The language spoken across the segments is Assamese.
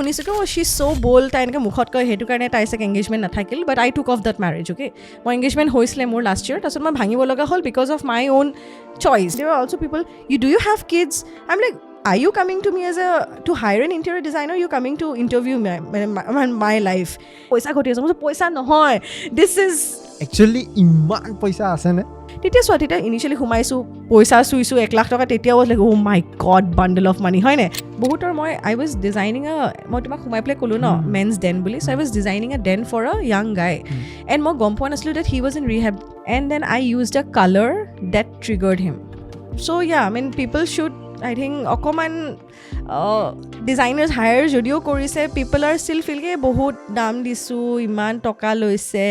শুনিছোঁ তো শ্বি ইজ চ' বল্ড, তাই এনেকৈ মুখত কয় সেইটো কাৰণে তাইৰ চাগে এংগেজমেণ্ট নাথাকিল, but I took off that marriage, okay. মই এংগেজমেণ্ট হৈছিলে মোৰ লাষ্ট ইয়েৰ, তাৰপিছত মই ভাঙিব লগা হ'ল because of my own choice. There are also' people, do you have kids? I am like, are you coming to me as to hire an interior designer? You coming to interview my life? পইচা ঘটি আছে, মই পইচা নহয়, this is actually ইমান পইচা আছে নে? তেতিয়া চোৱা, তেতিয়া ইনিচিয়েলি সোমাইছোঁ, পইচা চুইছোঁ 1 লাখ টকা, তেতিয়া was like, oh my god, bundle of money, হয়নে? বহুতৰ I was designing মই তোমাক সোমাই পেলাই ক'লোঁ ন men's den বুলি, so I was designing a den for a young guy, and মই গম পোৱা নাছিলোঁ that he was in rehab, and then I used a color that triggered him. So yeah, I mean people should, I think অকমান ডিজাইনাৰ্ছ হায়াৰ যদিও কৰিছে, পিপল আৰ ষ্টিল ফিল কে বহুত দাম দিছোঁ, ইমান টকা লৈছে,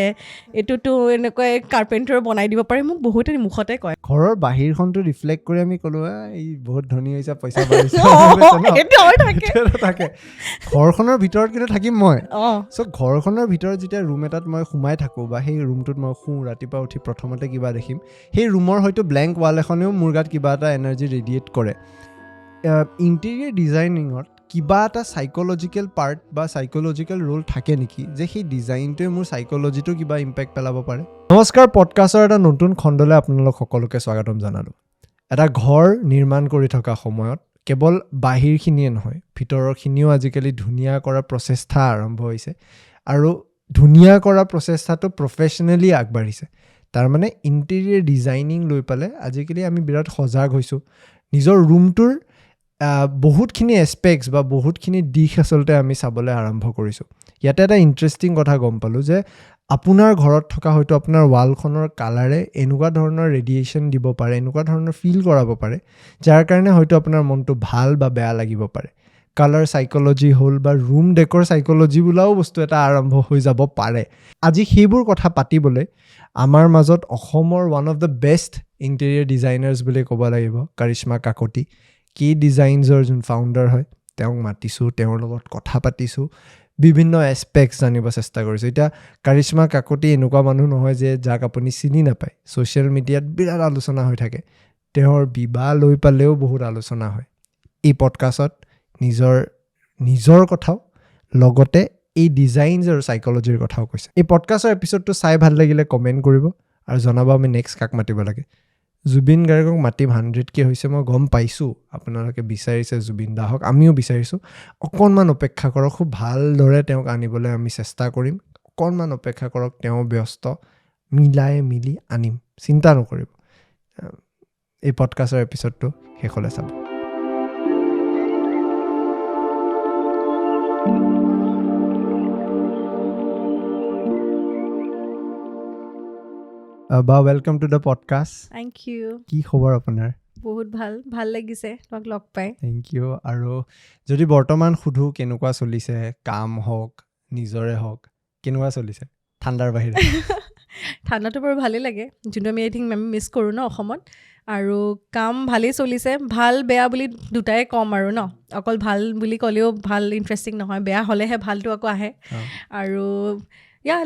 এইটোতো এনেকৈ কাৰ্পেণ্টাৰ বনাই দিব পাৰে, মোক বহুতে মুখতে কয়। ঘৰৰ বাহিৰখনটো ৰিফ্লেক্ট কৰি আমি ক'লোঁ এই বহুত ধনী হৈছে, পইচা বাঢ়িছে, থাকে। ঘৰখনৰ ভিতৰত কিন্তু থাকিম মই। চ' ঘৰখনৰ ভিতৰত যেতিয়া ৰুম এটাত মই সোমাই থাকোঁ বা সেই ৰুমটোত মই শুওঁ, ৰাতিপুৱা উঠি প্ৰথমতে কিবা দেখিম, সেই ৰুমৰ হয়তো ব্লেংক ৱাল এখনেও মোৰ গাত কিবা এটা এনাৰ্জি ৰেডিয়েট কৰে। ইণ্টেৰিয়ৰ ডিজাইনিঙত কিবা এটা চাইক'লজিকেল পাৰ্ট বা চাইক'লজিকেল ৰোল থাকে নেকি, যে সেই ডিজাইনটোৱে মোৰ চাইক'লজিটো কিবা ইম্পেক্ট পেলাব পাৰে? নমস্কাৰ, পডকাষ্টৰ এটা নতুন খণ্ডলৈ আপোনালোক সকলোকে স্বাগতম জনালোঁ। এটা ঘৰ নিৰ্মাণ কৰি থকা সময়ত কেৱল বাহিৰখিনিয়ে নহয়, ভিতৰৰখিনিও আজিকালি ধুনীয়া কৰা প্ৰচেষ্টা আৰম্ভ হৈছে, আৰু ধুনীয়া কৰা প্ৰচেষ্টাটো প্ৰফেচনেলি আগবাঢ়িছে। তাৰমানে ইণ্টেৰিয়ৰ ডিজাইনিং লৈ পেলাই আজিকালি আমি বিৰাট সজাগ হৈছোঁ। নিজৰ ৰুমটোৰ বহুতখিনি এছপেক্টছ বা বহুতখিনি দিশ আচলতে আমি চাবলৈ আৰম্ভ কৰিছোঁ। ইয়াতে এটা ইণ্টাৰেষ্টিং কথা গম পালোঁ যে আপোনাৰ ঘৰত থকা হয়তো আপোনাৰ ৱালখনৰ কালাৰে এনেকুৱা ধৰণৰ ৰেডিয়েশ্যন দিব পাৰে, এনেকুৱা ধৰণৰ ফিল কৰাব পাৰে, যাৰ কাৰণে হয়তো আপোনাৰ মনটো ভাল বা বেয়া লাগিব পাৰে। কালাৰ চাইক'লজি হ'ল বা ৰুম ডেকৰ চাইক'লজি বোলাও বস্তু এটা আৰম্ভ হৈ যাব পাৰে। আজি সেইবোৰ কথা পাতিবলৈ আমাৰ মাজত অসমৰ one of the best interior designers বুলি ক'ব লাগিব, কৰিশ্মা কাকতি। কি ডিজাইনছৰ যোন ফাউণ্ডাৰ হয়, তেওঁক মাতিছোঁ, তেওঁৰ লগত কথা পাতিছোঁ, বিভিন্ন এছপেক্টছ জানিব চেষ্টা কৰিছোঁ। এতিয়া কৰিশ্মা কাকতি এনেকুৱা মানুহ নহয় যে যাক আপুনি চিনি নাপায়, ছ'চিয়েল মিডিয়াত বিৰাট আলোচনা হৈ থাকে, তেওঁৰ বিবাহ লৈ পালেও বহুত আলোচনা হয়। এই পডকাষ্টত নিজৰ কথাও লগতে এই ডিজাইনছ আৰু চাইক'লজিৰ কথাও কৈছে। এই পডকাষ্টৰ এপিছ'ডটো চাই ভাল লাগিলে কমেণ্ট কৰিব আৰু জনাব আমি নেক্সট কাক মাতিব লাগে। জুবিন গাৰ্গক মাতিম 100K হৈছে, মই গম পাইছোঁ আপোনালোকে বিচাৰিছে জুবিন দা হওক, আমিও বিচাৰিছোঁ। অকণমান অপেক্ষা কৰক, খুব ভালদৰে তেওঁক আনিবলৈ আমি চেষ্টা কৰিম। অকণমান অপেক্ষা কৰক, তেওঁ ব্যস্ত, মিলি আনিম, চিন্তা নকৰিব। এই পডকাষ্টৰ এপিছ'ডটো শেষলৈ চাব। বা welcome to the podcast. Thank you. কি খবৰ আপোনাৰ? বহুত ভাল লাগিছে তোমাক লগ পাই। Thank you. আৰু যদি বৰ্তমান সুধোঁ কেনেকুৱা চলিছে, কাম হওক নিজৰে হওক, কেনেকুৱা চলিছে ঠাণ্ডাৰ বাহিৰে? ঠাণ্ডাটো বাৰু ভালেই লাগে, যোনটো আমি আই থিংক আমি মিছ কৰোঁ ন অসমত। আৰু কাম ভালেই চলিছে, ভাল বেয়া বুলি দুটাই ক'ম আৰু ন, অকল ভাল বুলি ক'লেও ভাল ইণ্টাৰেষ্টিং নহয়, বেয়া হ'লেহে ভালটো আকৌ আহে। আৰু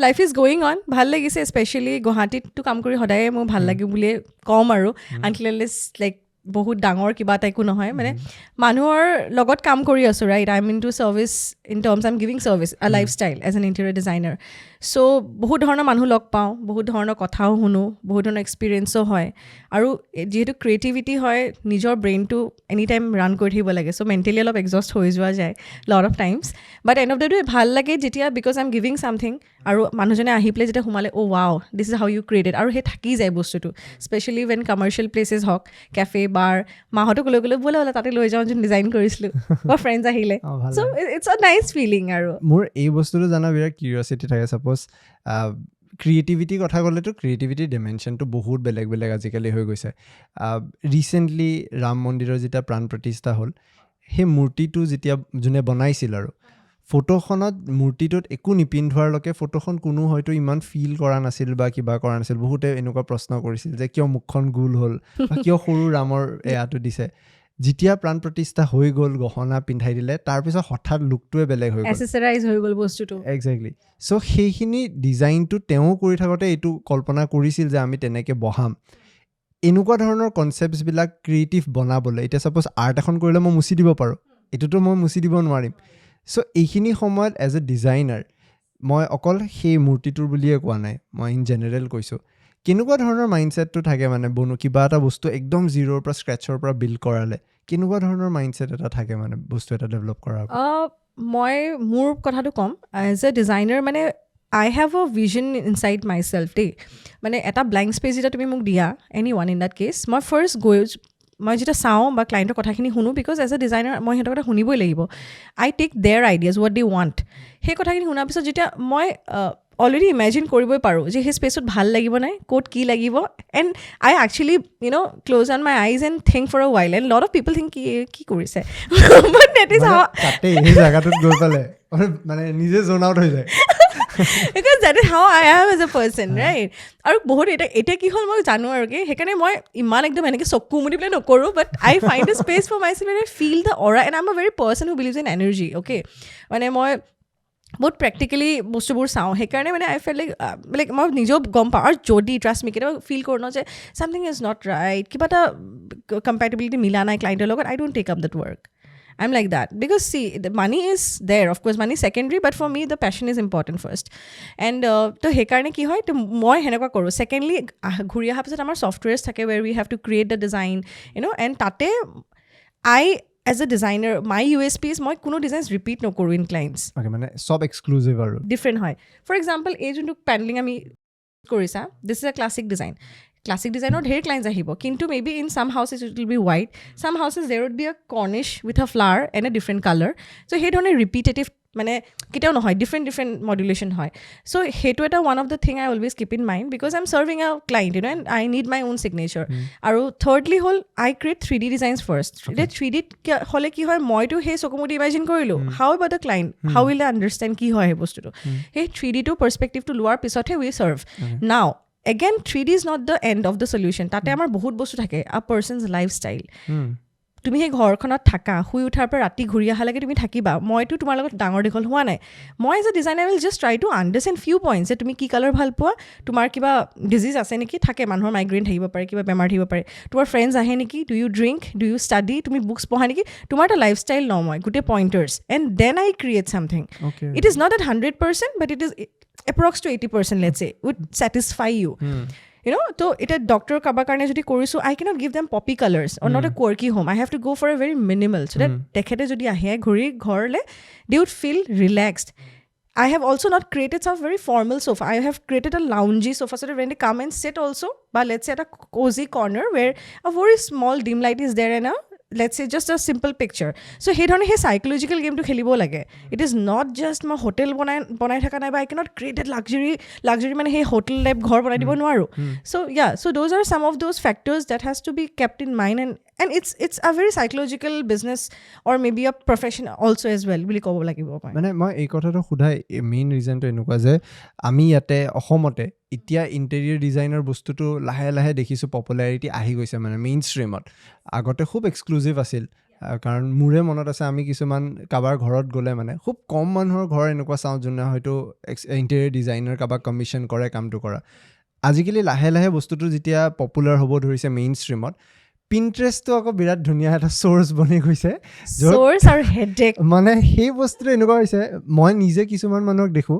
লাইফ ইজ গয়িং অন, ভাল লাগিছে। স্পেচিয়েলি গুৱাহাটীতটো কাম কৰি সদায়ে মোৰ ভাল লাগে বুলিয়ে ক'ম আৰু, আনটিল আনলেছ লাইক বহুত ডাঙৰ কিবা এটা একো নহয়, মানে মানুহৰ লগত কাম কৰি আছোঁ, right? I am into service in terms, I am giving service, a lifestyle as an interior designer. So' বহুত ধৰণৰ মানুহ লগ পাওঁ, বহুত ধৰণৰ কথাও শুনো, বহুত ধৰণৰ এক্সপিৰিয়েঞ্চো হয়। আৰু যিহেতু ক্ৰিয়েটিভিটি হয়, নিজৰ ব্ৰেইনটো এনি টাইম ৰান কৰি থাকিব লাগে, চ' মেণ্টেলি অলপ এক্সষ্ট হৈ যোৱা যায় lot of times. But end of the day ভাল লাগে যেতিয়া, because I am giving something, আৰু মানুহজনে আহি পেলাই যেতিয়া সোমালে, oh' wow, this is how you created, আৰু সেই থাকি যায় বস্তুটো। স্পেচিয়েলি ৱেন কমাৰ্চিয়েল প্লেচেছ হওক, কেফে বাৰ, মাহঁতক লৈ গ'লে বোলে তাতে লৈ যাওঁ যোন ডিজাইন কৰিছিলোঁ, বা ফ্ৰেণ্ডছ আহিলে। চ' ইটছ আ নাইচ ফিলিং। আৰু মোৰ এই বস্তুটো জানা বিৰাট কিউৰিয়চিটি থাকে। ছাপ'জ ক্ৰিয়েটিভিটিৰ কথা ক'লেতো ক্ৰিয়েটিভিটিৰ ডিমেনশ্যনটো বহুত বেলেগ বেলেগ আজিকালি হৈ গৈছে। ৰিচেণ্টলি ৰাম মন্দিৰৰ যেতিয়া প্ৰাণ প্ৰতিষ্ঠা হ'ল, সেই মূৰ্তিটো যেতিয়া যোনে বনাইছিল, আৰু ফটোখনত মূৰ্তিটোত একো নিপিন্ধোৱাৰলৈকে ফটোখন কোনো হয়তো ইমান ফিল কৰা নাছিল বা কিবা কৰা নাছিল। বহুতে এনেকুৱা প্ৰশ্ন কৰিছিল যে কিয় মুখখন গোল হ'ল বা কিয় সৰু ৰামৰ এয়াটো দিছে। যেতিয়া প্ৰাণ প্ৰতিষ্ঠা হৈ গ'ল, গহনা পিন্ধাই দিলে, তাৰপিছত হঠাৎ লুকটোৱে বেলেগ হৈ গ'ল, এক্সেছৰাইজ হৈ গ'ল বস্তুটো। একজেক্টলি। চ' সেইখিনি ডিজাইনটো তেওঁ কৰি থাকোঁতে এইটো কল্পনা কৰিছিল যে আমি তেনেকৈ বহাম। এনেকুৱা ধৰণৰ কনচেপ্টছবিলাক ক্ৰিয়েটিভ বনাবলৈ, এতিয়া ছাপ'জ আৰ্ট এখন কৰিলে মই মুচি দিব পাৰোঁ, এইটোতো মই মুচি দিব নোৱাৰিম। চ' এইখিনি সময়ত এজ এ ডিজাইনাৰ মই অকল সেই মূৰ্তিটোৰ বুলিয়ে কোৱা নাই, মই ইন জেনেৰেল কৈছোঁ, কেনেকুৱা ধৰণৰ মাইণ্ডছেটটো থাকে মানে কিবা এটা বস্তু একদম জিৰ'ৰ পৰা স্ক্ৰেটছৰ পৰা বিল্ড কৰালে কেনেকুৱা ধৰণৰ মাইণ্ডছেট এটা থাকে মানে বস্তু এটা ডেভেলপ কৰাৰ? মই মোৰ কথাটো ক'ম, এজ এ ডিজাইনাৰ মানে I have a vision inside myself দেই, মানে এটা ব্লেংক স্পেচ যেতিয়া তুমি মোক দিয়া any one in that case, মই ফাৰ্ষ্ট মই যেতিয়া চাওঁ বা ক্লাইণ্টৰ কথাখিনি শুনো, বিকজ এজ এ ডিজাইনাৰ মই সিহঁতৰ কথা শুনিবই লাগিব, I take their ideas what they want. সেই কথাখিনি শুনাৰ পিছত যেতিয়া মই অলৰেডি ইমেজিন কৰিবই পাৰোঁ যে সেই স্পেচত ভাল লাগিব নাই, ক'ত কি লাগিব, and I actually close on my eyes and think for a while, and lot of people think কি কৰিছে, বাট দেট ইজ হাউ সেই জাগাটোত গৈ পেলাই মানে নিজে জ'ন আউট হৈ যায়। Because that is how I am as a person, right? আৰু বহুত এতিয়া কি হ'ল মই জানো আৰু কি, সেইকাৰণে মই ইমান একদম এনেকৈ চকু মুদি পেলাই নকৰোঁ, but I find a space for myself and I feel the aura, and I am a very person who believes in energy, okay? মানে মই বহুত প্ৰেক্টিকেলি বস্তুবোৰ চাওঁ, সেইকাৰণে মানে আই ফিল লাইক মই নিজেও গম পাওঁ, আৰু যদি ট্ৰাষ্ট মি কেতিয়াবা ফিল কৰোঁ ন যে ছামথিং ইজ নট ৰাইট, কিবা এটা কম্পেটেবিলিটি মিলা নাই ক্লাইণ্টৰ লগত, I don't take up that work. I'm like that because see, the money is there, of course money is secondary, but for me the passion is important first, and to he karone ki hoy to moi heneka koru. Secondly, ghuri aha pisot amar softwares thake where we have to create the design, and tate I as a designer my USP is moi kuno designs repeat no koru in clients. Okay, mane sob exclusive aru different hoy. For example, ei jontu paneling ami korisa, this is a classic design. Classic designer dheri clients ahibo, kintu maybe in some houses it will be white, some houses there would be a cornish with a flower and a different color, so he dhone repetitive mane kitao no hoy, different modulation hoy. So hetu eta one of the thing I always keep in mind because I'm serving a client, and I need my own signature. Aru thirdly hol I create 3D designs first. The 3D hole ki hoy moi to he sokomodi imagine korilu, how about the client, how will they understand ki hoy he bostu to he 3D to perspective to lower pisot he we serve. Now again 3D is not the end of the solution, tate amar bahut bostu thake, a person's lifestyle. তুমি সেই ঘৰখনত থাকা, শুই উঠাৰ পৰা ৰাতি ঘূৰি অহালৈকে তুমি থাকিবা, মইতো তোমাৰ লগত ডাঙৰ দীঘল হোৱা নাই, মই as a designer will just try to understand few points যে তুমি কি কালাৰ ভাল পোৱা, তোমাৰ কিবা ডিজিজ আছে নেকি, থাকে মানুহৰ মাইগ্ৰেইন থাকিব পাৰে, কিবা বেমাৰ থাকিব পাৰে, তোমাৰ ফ্ৰেণ্ডছ আহে নেকি, do you drink, do you study, তুমি বুকছ পঢ়া নেকি, তোমাৰ এটা লাইফষ্টাইল লওঁ মই গোটেই pointers, and then I create something. It is not at 100%, but it is approx to 80%, let's say, with satisfy you. তো এটা ডক্টৰ কাৰোবাৰ কাৰণে যদি কৰিছোঁ, I can't give them poppy colours or not a quirky home, I have to go' for a very minimal, so' that তেখেতে যদি আহে ঘৰলৈ they would feel relaxed. I have also not created some very formal sofa. I have created a loungy sofa so that when they come and sit also, but let's say at a cozy corner where a very small dim light is there and let's say just a simple picture. So he dhone he psychological game to khelibo lage. It is not just my hotel banai thaka nai, but I cannot create that luxury mane he hotel lab ghor banai dibo noaru. So yeah, so those are some of those factors that has to be kept in mind, and it's a very psychological business or maybe a profession also as well bili kobo lagibo mane moi ei kotha to khudai main reason to enukwa je ami yate অসমতে এতিয়া ইণ্টেৰিয়ৰ ডিজাইনাৰ বস্তুটো লাহে লাহে দেখিছোঁ পপুলাৰিটি আহি গৈছে মানে মেইন ষ্ট্ৰীমত. আগতে খুব এক্সক্লুচিভ আছিল, কাৰণ মোৰে মনত আছে আমি কিছুমান কাৰোবাৰ ঘৰত গ'লে মানে খুব কম মানুহৰ ঘৰ এনেকুৱা চাওঁ যোনে হয়তো ইণ্টেৰিয়ৰ ডিজাইনাৰ কাৰোবাক কমিশ্যন কৰে কামটো কৰা. আজিকালি লাহে লাহে বস্তুটো যেতিয়া পপুলাৰ হ'ব ধৰিছে মেইন ষ্ট্ৰীমত, পিণ্টাৰেষ্টটো আকৌ বিৰাট ধুনীয়া এটা চ'ৰ্চ বনি গৈছে, চ'ৰ্চ আৰু হেডেক. মানে সেই বস্তুটো এনেকুৱা হৈছে, মই নিজে কিছুমান মানুহক দেখোঁ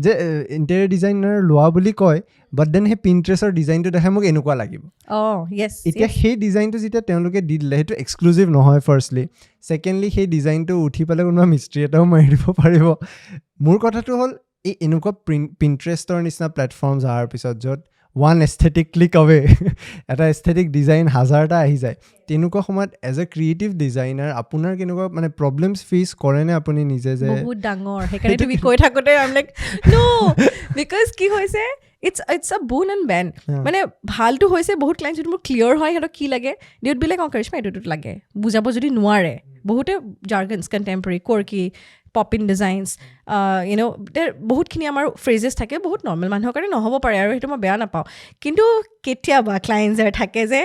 যে ইণ্টেৰিয়ৰ ডিজাইনাৰ লোৱা বুলি কয়, বাট দেন সেই পিণ্টাৰেষ্টৰ ডিজাইনটো দেখাই মোক এনেকুৱা লাগিব. এতিয়া সেই ডিজাইনটো যেতিয়া তেওঁলোকে দি দিলে সেইটো এক্সক্লুচিভ নহয় ফাৰ্ষ্টলি, ছেকেণ্ডলি সেই ডিজাইনটো উঠি পেলাই কোনোবা মিস্ত্ৰী এটাও মাৰি দিব পাৰিব. মোৰ কথাটো হ'ল এই এনেকুৱা পিণ্টাৰেষ্টৰ নিচিনা প্লেটফৰ্মছ অহাৰ পিছত য'ত ওৱান এস্থেটিক ক্লিক আৱে এটা এস্থেটিক ডিজাইন হাজাৰটা আহি যায়, তেনেকুৱা সময়ত এজ এ ক্ৰিয়েটিভ ডিজাইনাৰ আপোনাৰ কেনেকুৱা মানে প্ৰব্লেমছ ফেচ কৰেনে আপুনি নিজে? যে বহুত ডাঙৰ, সেইকাৰণে তুমি কৈ থাকোঁতে I am like no, because কি হৈছে it's a boon and ban. মানে ভালটো হৈছে বহুত ক্লাইণ্ট যদি মোৰ ক্লিয়াৰ হয় সিহঁতক কি লাগে, they would be like charisma এইটোত লাগে, বুজাব যদি নোৱাৰে, বহুতে jargons contemporary quirky pop-in designs বহুতখিনি আমাৰ ফ্ৰেজেছ থাকে, বহুত নৰ্মেল মানুহৰ কাৰণে নহ'ব পাৰে আৰু সেইটো মই বেয়া নাপাওঁ, কিন্তু কেতিয়াবা ক্লাইণ্টছৰ থাকে যে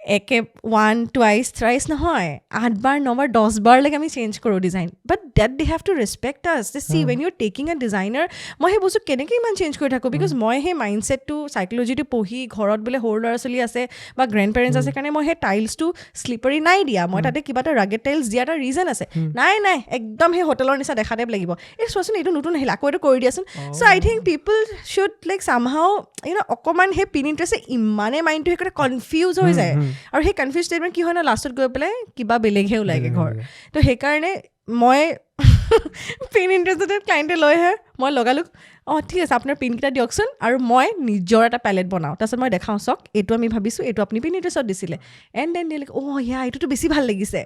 একে 1 twice thrice নহয় 8 বাৰ 9 বাৰ 10 বাৰলৈকে আমি চেঞ্জ কৰোঁ design but that they have to respect us they see when you are taking a designer মই সেই বস্তু কেনেকৈ ইমান চেঞ্জ কৰি থাকোঁ বিকজ মই সেই মাইণ্ডছেটটো চাইকলজিটো পঢ়ি ঘৰত বোলে সৰু ল'ৰা ছোৱালী আছে বা গ্ৰেণ্ড পেৰেণ্টছ আছে কাৰণে মই সেই টাইলছটো শ্লিপাৰী নাই দিয়া মই তাতে কিবা এটা ৰাগেড টাইলছ দিয়া এটা ৰিজন আছে নাই একদম সেই হোটেলৰ নিচিনা দেখা টাইপ লাগিব এই চোৱাচোন এইটো নতুন আহিলে আকৌ এইটো কৰি দিয়াচোন চ' I think people should like চামহাও অকণমান সেই পিনিণ্টাৰেষ্টে ইমানে মাইণ্ডটো সেইকাৰণে কনফিউজ হৈ যায় আৰু সেই কনফিউজ ষ্টেটমেণ্ট কি হয় ন লাষ্টত গৈ পেলাই কিবা বেলেগহে ওলাইগে ঘৰ তো সেইকাৰণে মই পিনিণ্টাৰেষ্টতে ক্লাইণ্টে লৈ আহে মই লগালোঁ ঠিক আছে আপোনাৰ পিনকেইটা দিয়কচোন আৰু মই নিজৰ এটা পেলেট বনাওঁ তাৰপিছত মই দেখাওঁ চাওক এইটো আমি ভাবিছোঁ এইটো আপুনি পিনিণ্টাৰেষ্টত দিছিলে এণ্ড দেন দে লাইক এইটোতো বেছি ভাল লাগিছে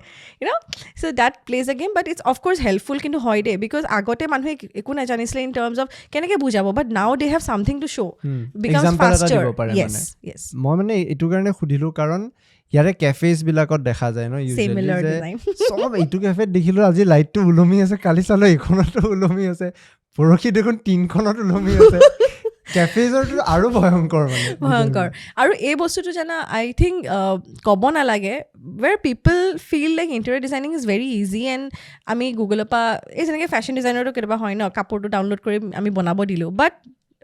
so' that plays a game but it's of course helpful কিন্তু হয় দেই বিকজ আগতে মানুহে একো নাজানিছিলে ইন টাৰ্মছ অফ কেনেকৈ বুজাব but now they have something to show' because faster yes মই মানে এইটো কাৰণে সুধিলোঁ কাৰণ ইয়াৰে কেফেজবিলাকত দেখা যায় ন চব এইটো কেফেত দেখিলোঁ আজি লাইটটো ওলমি আছে কালি চালোঁ এইখনতো ওলমি আছে পৰহি দেখোন 3খনত ওলমি আছে কেফেজৰটো আৰু ভয়ংকৰ আৰু এই বস্তুটো জানা আই থিংক ক'ব নালাগে where people feel like interior designing is very easy and আমি গুগলৰ পৰা এই যেনেকৈ ফেশ্বন ডিজাইনাৰটো কেতিয়াবা হয় ন কাপোৰটো ডাউনলোড কৰি আমি বনাব দিলোঁ বাট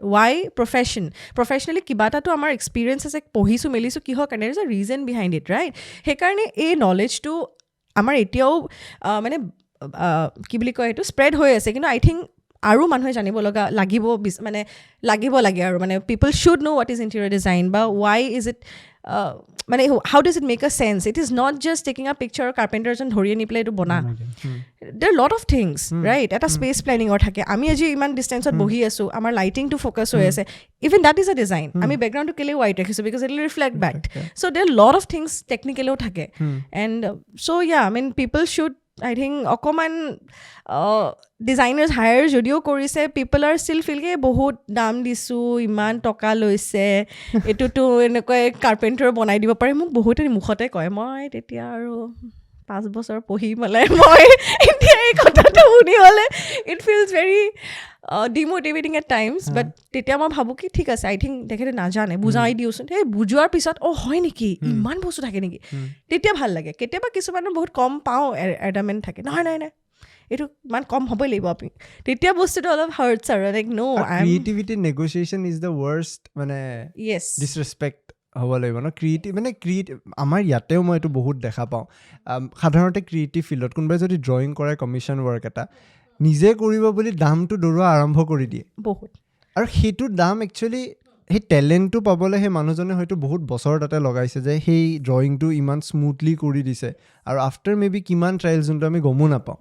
ৱাই প্ৰফেশ্যনেলি কিবা এটাতো আমাৰ এক্সপিৰিয়েঞ্চ আছে পঢ়িছোঁ মেলিছোঁ কিহৰ কাৰণে is a reason behind eat right সেইকাৰণে এই নলেজটো আমাৰ এতিয়াও মানে কি বুলি কয় এইটো স্প্ৰেড হৈ আছে কিন্তু আই থিংক আৰু মানুহে জানিব লাগিব লাগে আৰু মানে people should know' what is interior design বা ৱাই ইজ ইট মানে how does it make a sense it is not just taking a picture carpenter এজন ধৰি আনি পেলাই এইটো বনা there lot of things right এটা স্পেচ প্লেনিঙৰ থাকে আমি আজি ইমান ডিষ্টেঞ্চত বহি আছোঁ আমাৰ লাইটিংটো ফ'কাছ হৈ আছে even that is a design আমি বেকগ্ৰাউণ্ডটো কেলৈ হোৱাইট ৰাখিছোঁ because it will reflect back so' there lot of things টেকনিকেলিও থাকে and so' I mean people should I think অকণমান ডিজাইনাৰ্ছ হায়াৰ যদিও কৰিছে পিপল আৰ ষ্টিল ফিলকে বহুত দাম দিছোঁ ইমান টকা লৈছে এইটোতো এনেকৈ কাৰ্পেণ্টাৰ বনাই দিব পাৰে মোক বহুতে মুখতে কয় মই তেতিয়া আৰু 5 বছৰ পঢ়ি পেলাই মই এতিয়া এই কথাটো শুনি হ'লে it feels very demotivating at times but তেতিয়া মই ভাবোঁ কি ঠিক আছে আই থিংক তেখেতে নাজানে বুজাই দিওঁচোন সেই বুজোৱাৰ পিছত হয় নেকি ইমান বস্তু থাকে নেকি তেতিয়া ভাল লাগে কেতিয়াবা কিছুমানৰ বহুত কম পাওঁ এডামেণ্ট থাকে নহয় এইটো ইমান কম হ'বই লাগিব আপুনি তেতিয়া বস্তুটো অলপ হাৰ্টছ আৰু like creativity negotiation is the worst মানে ডিছৰেচপেক্ট হ'ব লাগিব ন আমাৰ ইয়াতেও মই এইটো বহুত দেখা পাওঁ সাধাৰণতে ক্ৰিয়েটিভ ফিল্ডত কোনোবাই যদি ড্ৰয়িং কৰে কমিশ্যন ৱৰ্ক এটা নিজে কৰিব বুলি দামটো দৌৰোৱা আৰম্ভ কৰি দিয়ে বহুত আৰু সেইটো দাম একচুৱেলি সেই টেলেণ্টটো পাবলৈ সেই মানুহজনে হয়তো বহুত বছৰ তাতে লগাইছে যে সেই ড্ৰয়িংটো ইমান স্মুথলি কৰি দিছে আৰু আফটাৰ মে বি কিমান ট্ৰায়েল যোনটো আমি গমো নাপাওঁ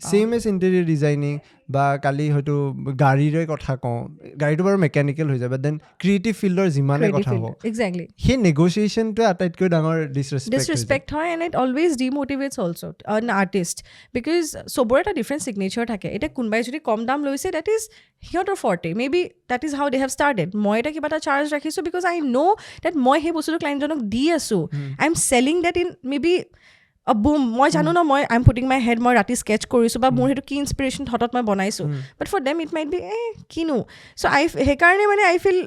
ছেইম এজ ইণ্টেৰিয়ৰ ডিজাইনিং বা কালি হয়তো গাড়ীৰে কথা কওঁ গাড়ীটো বাৰু মেকানিকেল হৈ যায় বাট দেন ক্ৰিয়েটিভ ফিল্ডৰ যিমানে কথা হ'ব এক্সেক্টলি সেই নেগচিয়েশ্যনটোৱে আটাইতকৈ ডাঙৰ ডিছৰেচপেক্ট হয় and it always demotivates also' an artist because চবৰে এটা ডিফাৰেণ্ট ছিগনেচাৰ থাকে এতিয়া কোনোবাই যদি কম দাম লৈছে দেট ইজ সিহঁতৰ forte maybe that is how they have started মই এটা কিবা এটা চাৰ্জ ৰাখিছোঁ বিকজ আই ন' দেট মই সেই বস্তুটো ক্লাইণ্টজনক দি আছোঁ I am selling that in may be broom মই জানো ন মই I am putting my head মই ৰাতি স্কেচ কৰিছোঁ বা মোৰ সেইটো কি ইনস্পিৰেশ্যন থটত মই বনাইছোঁ but for them it might be কিনো চ' সেইকাৰণে মানে I feel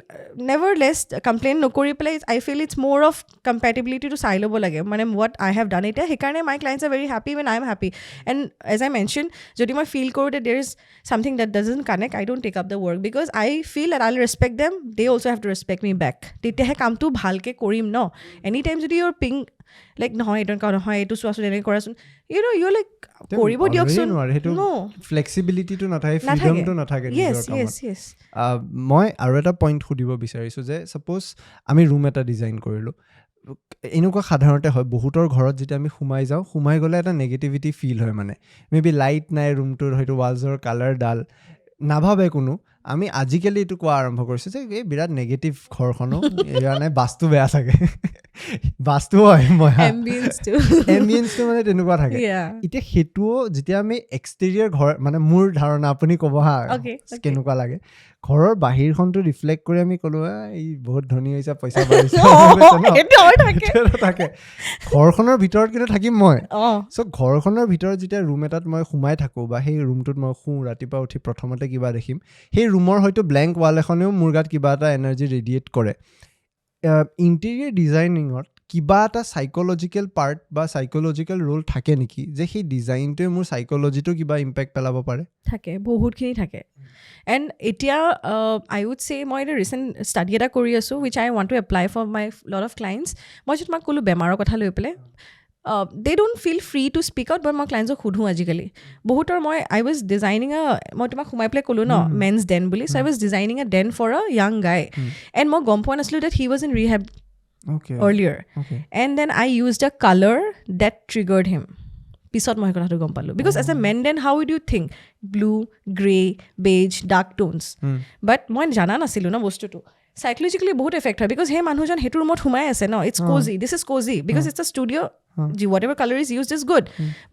never less complain নকৰি পেলাই I feel it's more of কম্পেটিবিলিটিটো চাই ল'ব লাগে মানে হোৱাট আই হেভ ডান এতিয়া সেইকাৰণে my clients are very happy when I am happy and as I mention যদি মই ফিল কৰোঁ that there is something that doesn't connect I don't take up the work because I feel that I will respect them they also' have to respect me back তেতিয়াহে কামটো ভালকৈ কৰিম ন এনি টাইম যদি ইউৰ পিং লাইক নহয় এইটো নহয় এইটো চোৱাচোন এনেকৈ কৰাচোন ইউ লাইক কৰিব দিয়কচোন ফ্লেক্সিবিলিটিটো নাথাকে ফ্ৰীডমটো নাথাকে মই আৰু এটা পইণ্ট সুধিব বিচাৰিছোঁ যে ছাপ'জ আমি ৰুম এটা ডিজাইন কৰিলোঁ এনেকুৱা সাধাৰণতে হয় বহুতৰ ঘৰত যেতিয়া আমি সোমাই গ'লে এটা নেগেটিভিটি ফিল হয় মানে মে বি লাইট নাই ৰুমটোৰ হয়তো ৱালছৰ কালাৰ ডাল নাভাবে কোনো আমি আজিকালি এইটো কোৱা আৰম্ভ কৰিছোঁ যে এই বিৰাট নেগেটিভ ঘৰখনো এয়া নাই বাস্তু বেয়া থাকে বাস্তু হয় এম্বিয়েন্সটো মানে তেনেকুৱা থাকে এতিয়া সেইটোও যেতিয়া আমি এক্সটেৰিয়ৰ ঘৰ মানে মোৰ ধাৰণা আপুনি ক'ব হা কেনেকুৱা লাগে ঘৰৰ বাহিৰখনটো ৰিফ্লেক্ট কৰি আমি ক'লো এই বহুত ধনী হৈছে পইচা বাঢ়িছে থাকে ঘৰখনৰ ভিতৰত কিন্তু থাকিম মই চ' ঘৰখনৰ ভিতৰত যেতিয়া ৰুম এটাত মই সোমাই থাকোঁ বা সেই ৰুমটোত মই শুওঁ ৰাতিপুৱা উঠি প্ৰথমতে কিবা দেখিম সেই ৰুমৰ হয়তো ব্লেংক ৱাল এখনেও মোৰ গাত কিবা এটা এনাৰ্জি ৰেডিয়েট কৰে ইণ্টেৰিয়ৰ ডিজাইনিঙত কিবা এটা সাইকোলজিক্যাল পাৰ্ট বা সাইকোলজিক্যাল ৰোল থাকে নেকি যে সেই ডিজাইনটোৱে মোৰ সাইকোলজিটো কিবা ইম্পেক্ট পেলাব পাৰে থাকে বহুতখিনি থাকে এণ্ড এতিয়া আই উড চে মই এটা ৰিচেণ্ট ষ্টাডি এটা কৰি আছোঁ which I want to apply for my lot of clients মই যে তোমাক ক'লোঁ বেমাৰৰ কথা লৈ পেলাই they don't feel free to speak out but মই ক্লাইণ্টছক সোধোঁ আজিকালি বহুতৰ আই ৱাজ ডিজাইনিং মই তোমাক সোমাই পেলাই ক'লোঁ ন মেনছ ডেন বুলি so' I was designing a den for a young guy and মই গম পোৱা নাছিলোঁ that he was in rehab earlier and then I used a color that triggered him pisot moi kotha gom palu because as a man then how would you think blue gray beige dark tones but moi jana nasilu na bostu tu psychologically bahut effect hoy because he manhujon hetu room humai ase no it's cozy this is cozy because it's a studio whatever color is used is good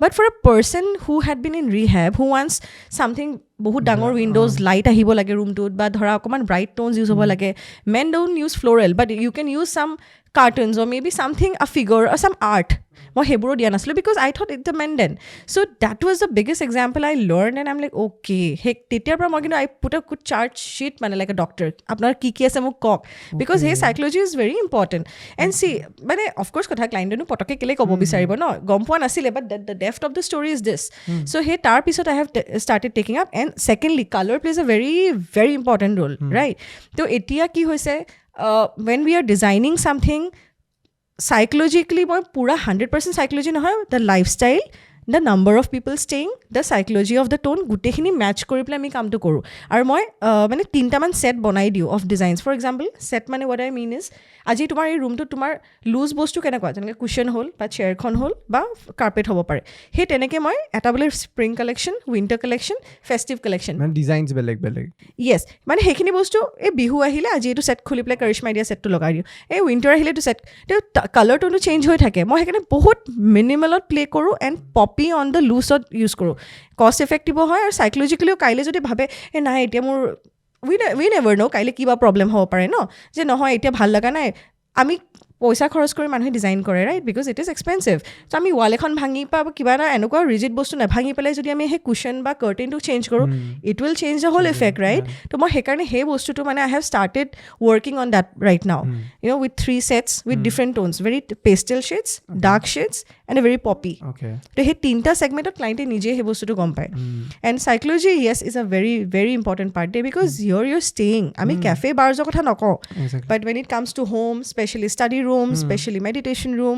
but for a person who had been in rehab who wants something বহুত ডাঙৰ উইণ্ডোজ লাইট আহিব লাগে ৰুমটোত বা ধৰা অকণমান ব্ৰাইট টোনছ ইউজ হ'ব লাগে men don't use floral but you can use some cartoons or maybe something a figure or some art মই সেইবোৰো দিয়া নাছিলোঁ because I thought it's the men den so' that was the biggest example I learn and I am like okay সেই তেতিয়াৰ পৰা মই কিন্তু I put a good chart sheet মানে লাইক এ ডক্টৰ আপোনাৰ কি আছে মোক কওক বিকজ সেই psychology is very important and C মানে অফক'ৰ্ছ কথা ক্লাইণ্টেনো পটককৈ কেলৈ ক'ব বিচাৰিব ন গম পোৱা নাছিলে but the depth of the story is this so' সেই তাৰ পিছত I have started taking up and secondly color plays a very very important role right so etia ki hoise when we are designing something psychologically moi pura 100% psychology nahoy the lifestyle the number of people staying the psychology of the tone gutekhini match kori pela ami kaam to koru aru moi mane tinta man set banai diu of designs for example set mane what I mean is আজি তোমাৰ এই ৰুমটো তোমাৰ লুজ বস্তু কেনেকুৱা যেনেকৈ কুশ্যন হ'ল বা চেয়াৰখন হ'ল বা কাৰ্পেট হ'ব পাৰে সেই তেনেকৈ মই এটা বোলে spring collection winter collection festive collection মানে ডিজাইনছ বেলেগ বেলেগ য়েছ মানে সেইখিনি বস্তু এই বিহু আহিলে আজি এইটো ছেট খুলি পেলাই কৰিশ্মা দিয়া ছেটটো লগাই দিওঁ এই উইণ্টাৰ আহিলে এইটো ছেট কালাৰ টোনটো চেঞ্জ হৈ থাকে মই সেইকাৰণে বহুত মিনিমেলত প্লে কৰোঁ এণ্ড পপি অন দ্য লুজত ইউজ কৰোঁ কষ্ট এফেক্টিভো হয় আৰু চাইকলজিকেলিও কাইলৈ যদি ভাবে এই নাই এতিয়া মোৰ উই নেভাৰ ন' কাইলৈ কিবা প্ৰব্লেম হ'ব পাৰে ন যে নহয় এতিয়া ভাল লগা নাই আমি পইচা খৰচ কৰি মানুহে ডিজাইন কৰে right because it is expensive so' আমি ৱাল এখন ভাঙি বা কিবা এটা এনেকুৱা ৰিজিড বস্তু নাভাঙি পেলাই যদি আমি সেই কুশ্যন বা কাৰ্টেইনটো চেঞ্জ কৰোঁ it will change the whole effect right ত' মই সেইকাৰণে সেই বস্তুটো মানে I have started working on that right now you know' with 3 sets with different tones very pastel shades dark shades and a very poppy ত' সেই তিনিটা ছেগমেণ্টত ক্লাইণ্টে নিজে সেই বস্তুটো গম পায় এণ্ড psychology yes is a very very important part they because you're staying আমি কেফে বাৰ্ছৰ কথা নকওঁ বাট when it comes to home especially study room especially meditation room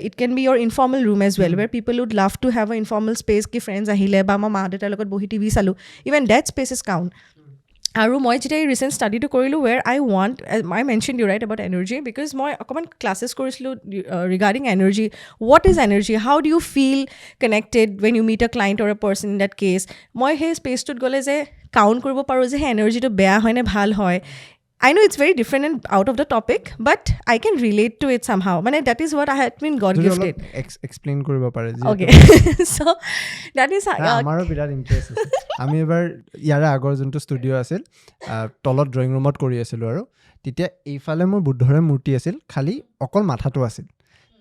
it can be your informal room as well where people would love to have an informal space ki friends ahile ba ma detar logot bohi tv salu even that spaces count আৰু মই যেতিয়া এই ৰিচেণ্ট ষ্টাডিটো কৰিলোঁ ৱেৰ I mentioned you right about energy because মই অকণমান ক্লাছেছ কৰিছিলোঁ regarding energy what is energy how do you feel connected when you meet a client or a person in that case মই সেই স্পেচটোত গ'লে যে কাউণ্ট কৰিব পাৰোঁ যে সেই এনাৰ্জিটো বেয়া হয় নে ভাল হয় I know it's very different and out of the topic, but I can relate to it somehow. Mane, that is what I had been God gifted. Explain koriba pare. Okay. So that is amaro birat interest ase. Ami ebar yara agor jonto studio asil, tolot drawing room ot kori asilu aru. Titia eifale mor buddhore murti asil, khali okol matha to asil.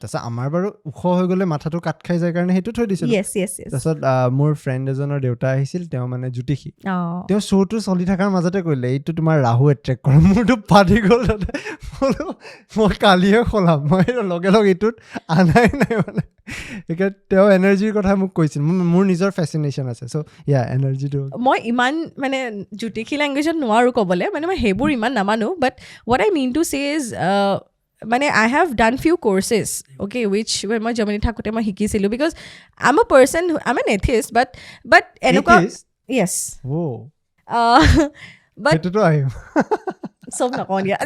তাৰপিছত আমাৰ বাৰু ওখ হৈ গ'লে মাথাটো কাট খাই যায় কাৰণে সেইটো থৈ দিছিলোঁ তাৰপিছত মোৰ ফ্ৰেণ্ড এজনৰ দেউতা আহিছিল তেওঁ মানে জ্যোতিষী তেওঁ শ্ব'টো চলি থকাৰ মাজতে কৰিলে এইটো তোমাৰ ৰাহু এট্ৰেক্ট কৰে মোৰতো ফাটি গ'ল তাতে মই কালিয়ে খলাম মই লগে লগে এইটোত আনাই নাই মানে সেইকাৰণে তেওঁ এনাৰ্জিৰ কথা মোক কৈছিল মোৰ নিজৰ ফেচিনেশ্যন আছে চ' ইয়া এনাৰ্জিটো মই ইমান মানে জ্যোতিষী লেংগুৱেজত নোৱাৰোঁ ক'বলৈ মানে মই সেইবোৰ ইমান নামানো বাট what I mean to say is মানে I have done few courses okay which when মই জাৰ্মানী থাকোঁতে মই শিকিছিলোঁ because I'm a person I'm an atheist but এনেকুৱা yes but সেইটোতো আহিম চব নকওঁ দিয়া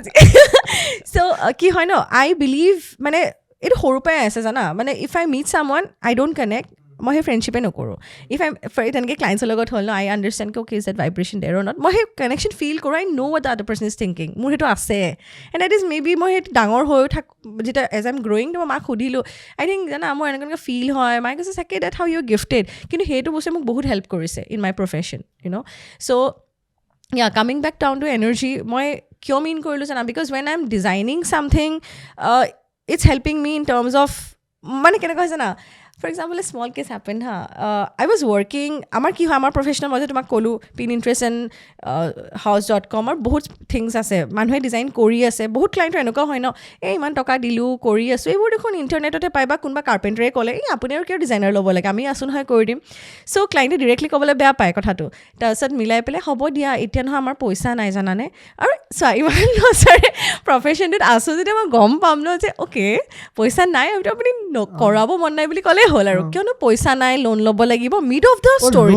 so কি হয় ন I believe মানে এইটো সৰুৰ পৰাই আছে জানা মানে if I meet someone I don't connect মই সেই ফ্ৰেণ্ডশ্বিপে নকৰোঁ ইফ আই তেনেকৈ ক্লাইণ্টছৰ লগত হ'ল ন I understand okay is that vibration there or not মই সেই কানেকশ্যন ফিল কৰোঁ I know' what the other person is thinking মোৰ সেইটো আছে and that is maybe মই সেইটো ডাঙৰ হৈ যেতিয়া এজ আই এম গ্ৰ'য়িং মই মাক সুধিলোঁ আই থিংক জানা মোৰ এনেকৈ ফিল হয় মায়ে কৈছে চাকে ডেট হাউ ইউ গিফটেড কিন্তু সেইটো বস্তুৱে মোক বহুত হেল্প কৰিছে in my profession you know' so' yeah coming back down to energy মই কিয় মিন কৰিলোঁ জানা because when I am designing something it's helping me in terms of মানে কেনেকুৱা হৈছে জানা For example, a small case happened. I was working, আমাৰ কি হয়, আমাৰ প্ৰফেশ্যনেল মই যে তোমাক ক'লোঁ Pinterest and house.com আৰু বহুত থিংছ আছে, মানুহে ডিজাইন কৰি আছে, বহুত ক্লাইণ্টৰ এনেকুৱা হয় ন, এই ইমান টকা দিলোঁ কৰি আছোঁ, এইবোৰ দেখোন ইণ্টাৰনেটতে পাই, বা কোনোবা কাৰ্পেণ্টাৰে ক'লে এই আপুনি আৰু কিয় ডিজাইনাৰ ল'ব লাগে, আমি আছোঁ নহয় কৰি দিম। চ' ক্লাইণ্টে ডিৰেক্টলি ক'বলৈ বেয়া পায় কথাটো, তাৰপিছত মিলাই পেলাই হ'ব দিয়া, এতিয়া নহয় আমাৰ পইচা নাই জানানে। আৰু চোৱা, ইমান বছৰে প্ৰফেশ্যনটোত আছোঁ যেতিয়া মই গম পাম ন যে অ'কে পইচা নাই, আপুনি কৰাব মন নাই বুলি ক'লেই হ'ল আৰু, কিয়নো পইচা নাই, লোন ল'ব লাগিব, mid of the story,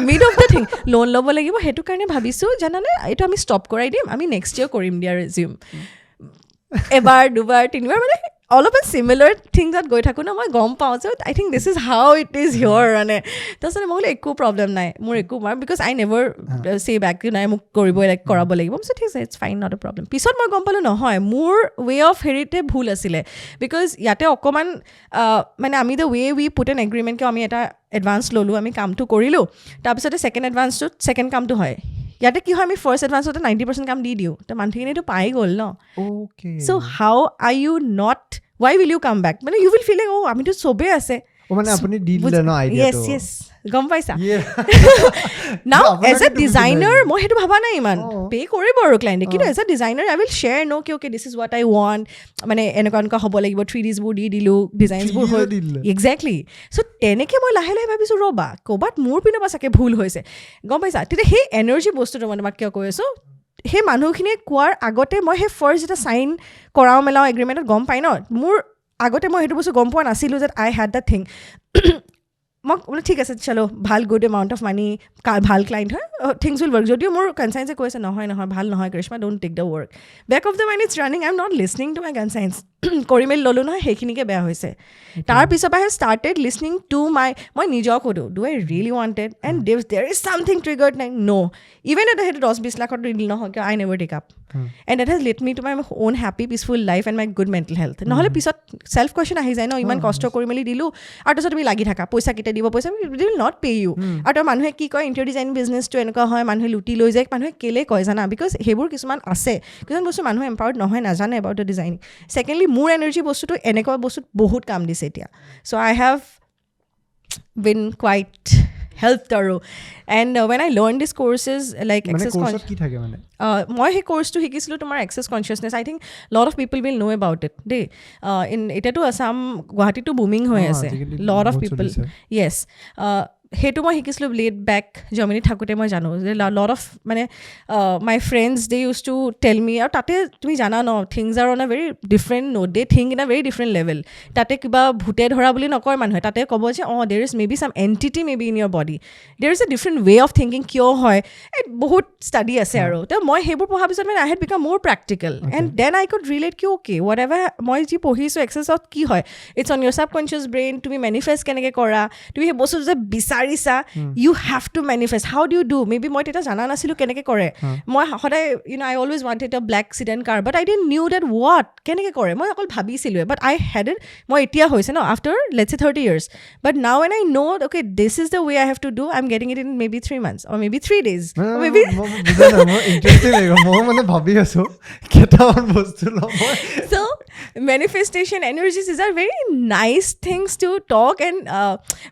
mid of the thing, loan ল'ব লাগিব, সেইটো কাৰণে ভাবিছোঁ জানানে এইটো আমি ষ্টপ কৰাই দিম, আমি নেক্সট ইয়েৰ কৰিম দিয়া ৰিজিউম। এবাৰ দুবাৰ তিনিবাৰ মানে অলপ চিমিলাৰ থিংছত গৈ থাকোঁ ন, মই গম পাওঁ যে I think this is how it is here মানে। তাৰপিছত মই বোলো একো প্ৰব্লেম নাই, মোৰ একো because I never say back নাই, মোক কৰিবই কৰাব লাগিব, ঠিক আছে it's fine, not a problem. পিছত মই গম পালোঁ নহয়, মোৰ ৱে অফ হেৰিতে ভুল আছিলে, বিকজ ইয়াতে অকণমান মানে আমি the way we put an agreement, কিয় আমি এটা এডভান্স ল'লোঁ, আমি কামটো কৰিলোঁ, তাৰপিছতে ছেকেণ্ড এডভান্সটোত ছেকেণ্ড কামটো হয়। ইয়াতে কি হয়, আমি ফাৰ্ষ্ট এডভান্সতে 90% কাম দি দিওঁ, তো মানুহখিনিতো পাই গ'ল ন। So' how are you not, why will you come back, মানে you will feel like oh' আমিতো চবেই আছে, মানে আপুনি দি দিলে ন আইডিয়াটো। য়েছ গম পাইছা। নাও এজ এ ডিজাইনাৰ মই সেইটো ভাবা নাই, ইমান পে' কৰিব আৰু ক্লাইণ্টে, কিন্তু as a designer I will share ন কি okay this is what I want, মানে এনেকুৱা এনেকুৱা হ'ব লাগিব, 3Dsবোৰ দি দিলোঁ, ডিজাইনছবোৰ হ'ল একজেক্টলি। চ' তেনেকৈ মই লাহে লাহে ভাবিছোঁ ৰ'বা ক'ৰবাত মোৰ পিনৰ পৰা চাগে ভুল হৈছে, গম পাইছা। তেতিয়া সেই এনাৰ্জি বস্তুটো মই তোমাক কিয় কৈ আছোঁ, সেই মানুহখিনিয়ে কোৱাৰ আগতে মই সেই ফাৰ্ষ্ট যেতিয়া চাইন কৰাওঁ মেলাওঁ এগ্ৰিমেণ্টত গম পাই ন, মোৰ আগতে মই সেইটো বস্তু গম পোৱা নাছিলোঁ যে আই হেড দ্য থিং। মই বোলো ঠিক আছে চলো, ভাল গুড এমাউণ্ট অফ মানি, ভাল ক্লাইণ্ট হয়, থিংছ উইল ৱৰ্ক। যদিও মোৰ কনচাইন্সে কৈছে নহয় নহয় ভাল নহয় Karishma, don't take the work, back of the mind it's running, I am not listening to my conscience. কৰি মেলি ল'লোঁ নহয়, সেইখিনিকে বেয়া হৈছে। তাৰপিছৰ পৰা I have started listening to my, মই নিজক সোধোঁ do I really wanted and there is something triggered নাই, ন' ইভেন এটা সেইটো 10-20 লাখত দিল নহয় কিয়, I never take up, and that has let me to my own happy peaceful life and my good mental health. নহ'লে পিছত চেল্ফ কুৱেশ্যন আহি যায় ন, ইমান কষ্ট কৰি মেলি দিলোঁ আৰু তাৰপিছত তুমি লাগি থাকা, পইচা কেতিয়া দিব, পইচা উইল নট পে ইউ। আৰু তাৰ মানুহে কি কয়, ইণ্টেৰিয়ৰ ডিজাইন বিজনেছটো এনেকুৱা হয়, মানুহে লুটি লৈ যায়, মানুহে কেলে কয় জানা, বিকজ সেইবোৰ কিছুমান আছে, কিছুমান বস্তু মানুহ এম্পাৱাৰ্ড নহয়, নাজানে এবাউট দ্য ডিজাইনিং। ছেকেণ্ডলি মোৰ এনাৰ্জি বস্তুটো এনেকুৱা বস্তুত বহুত কাম দিছে এতিয়া, চ' আই হেভ বিন কুৱাইট helped আৰু and when I learned these courses like access কি থাকে মানে মই সেই কোৰ্চটো শিকিছিলোঁ তোমাৰ access consciousness, I think lot of people will know about it দেই। এতিয়াতো আছাম গুৱাহাটীতো বুমিং হৈ আছে, lot of people, yes, সেইটো মই শিকিছিলোঁ লেট বেক জাৰ্মানীত থাকোঁতে। মই জানো যে লট অফ মানে my friends they use to tell me, আৰু তাতে তুমি জানা ন things are on a very different note, they think in a very different level. তাতে কিবা ভূতে ধৰা বুলি নকয় মানুহে, তাতে ক'ব যে অঁ there is maybe some entity maybe in your body, there is a different way of thinking, কিয় হয় বহুত ষ্টাডি আছে আৰু। তো মই সেইবোৰ পঢ়াৰ পিছত মানে আই হেড বিকাম মোৰ practical and then I could relate কি অ'কে হোৱাট এভাৰ মই যি পঢ়িছোঁ এক্সেছত কি হয়, it's on your subconscious brain, তুমি মেনিফেষ্ট কেনেকৈ কৰা, তুমি সেই বস্তুটো যে বিচাৰিছা you have to manifest, how do you do, maybe মই তেতিয়া জানা নাছিলোঁ কেনেকৈ কৰে। মই সদায় I always wanted a black sedan car, but I didn't know that what কেনেকৈ কৰে, মই অকল ভাবিছিলোঁ, বাট আই হেড ইট, মই এতিয়া হৈছে ন আফটাৰ লেটছ চে 30 years, but now and I know' okay this is the way I have to do, I am getting it in maybe 3 months or maybe 3 days, maybe মানে ভাবি আছো কেইটামান বস্তু ল'ব। So manifestation energies, these are very nice things to talk and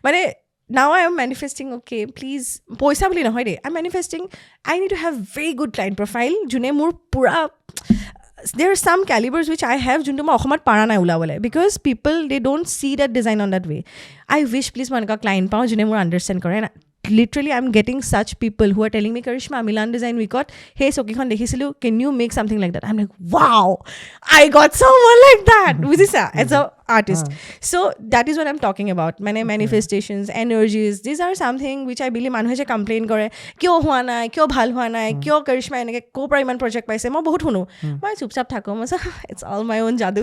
মানে now I am manifesting, okay please পইচা বুলি নহয় দেই, I'm manifesting I need to have very good client profile যোনে মোৰ পুৰা, there are some calibers which I have যোনটো মই অসমত পাৰা নাই ওলাবলৈ, because people they don't see that design on that way. I wish please মই এনেকুৱা client পাওঁ যোনে মোৰ understand কৰে। Literally I'm getting such people who are telling me Karishma Milan Design Week hey চকীখন দেখিছিলোঁ, can you make something like that? I'm like wow, I got someone like that বুজিছা as a artist. So that is what I'm talking about, মানে manifestations, energies, these are something which I believe মানুহে যে complain কৰে কিয় হোৱা নাই, কিয় ভাল হোৱা নাই, কিয় কৰিশ্মা এনেকৈ ক'ৰ পৰা ইমান প্ৰজেক্ট পাইছে, মই বহুত শুনো, মই চুপচাপ থাকোঁ, মই it's all my own যাদু।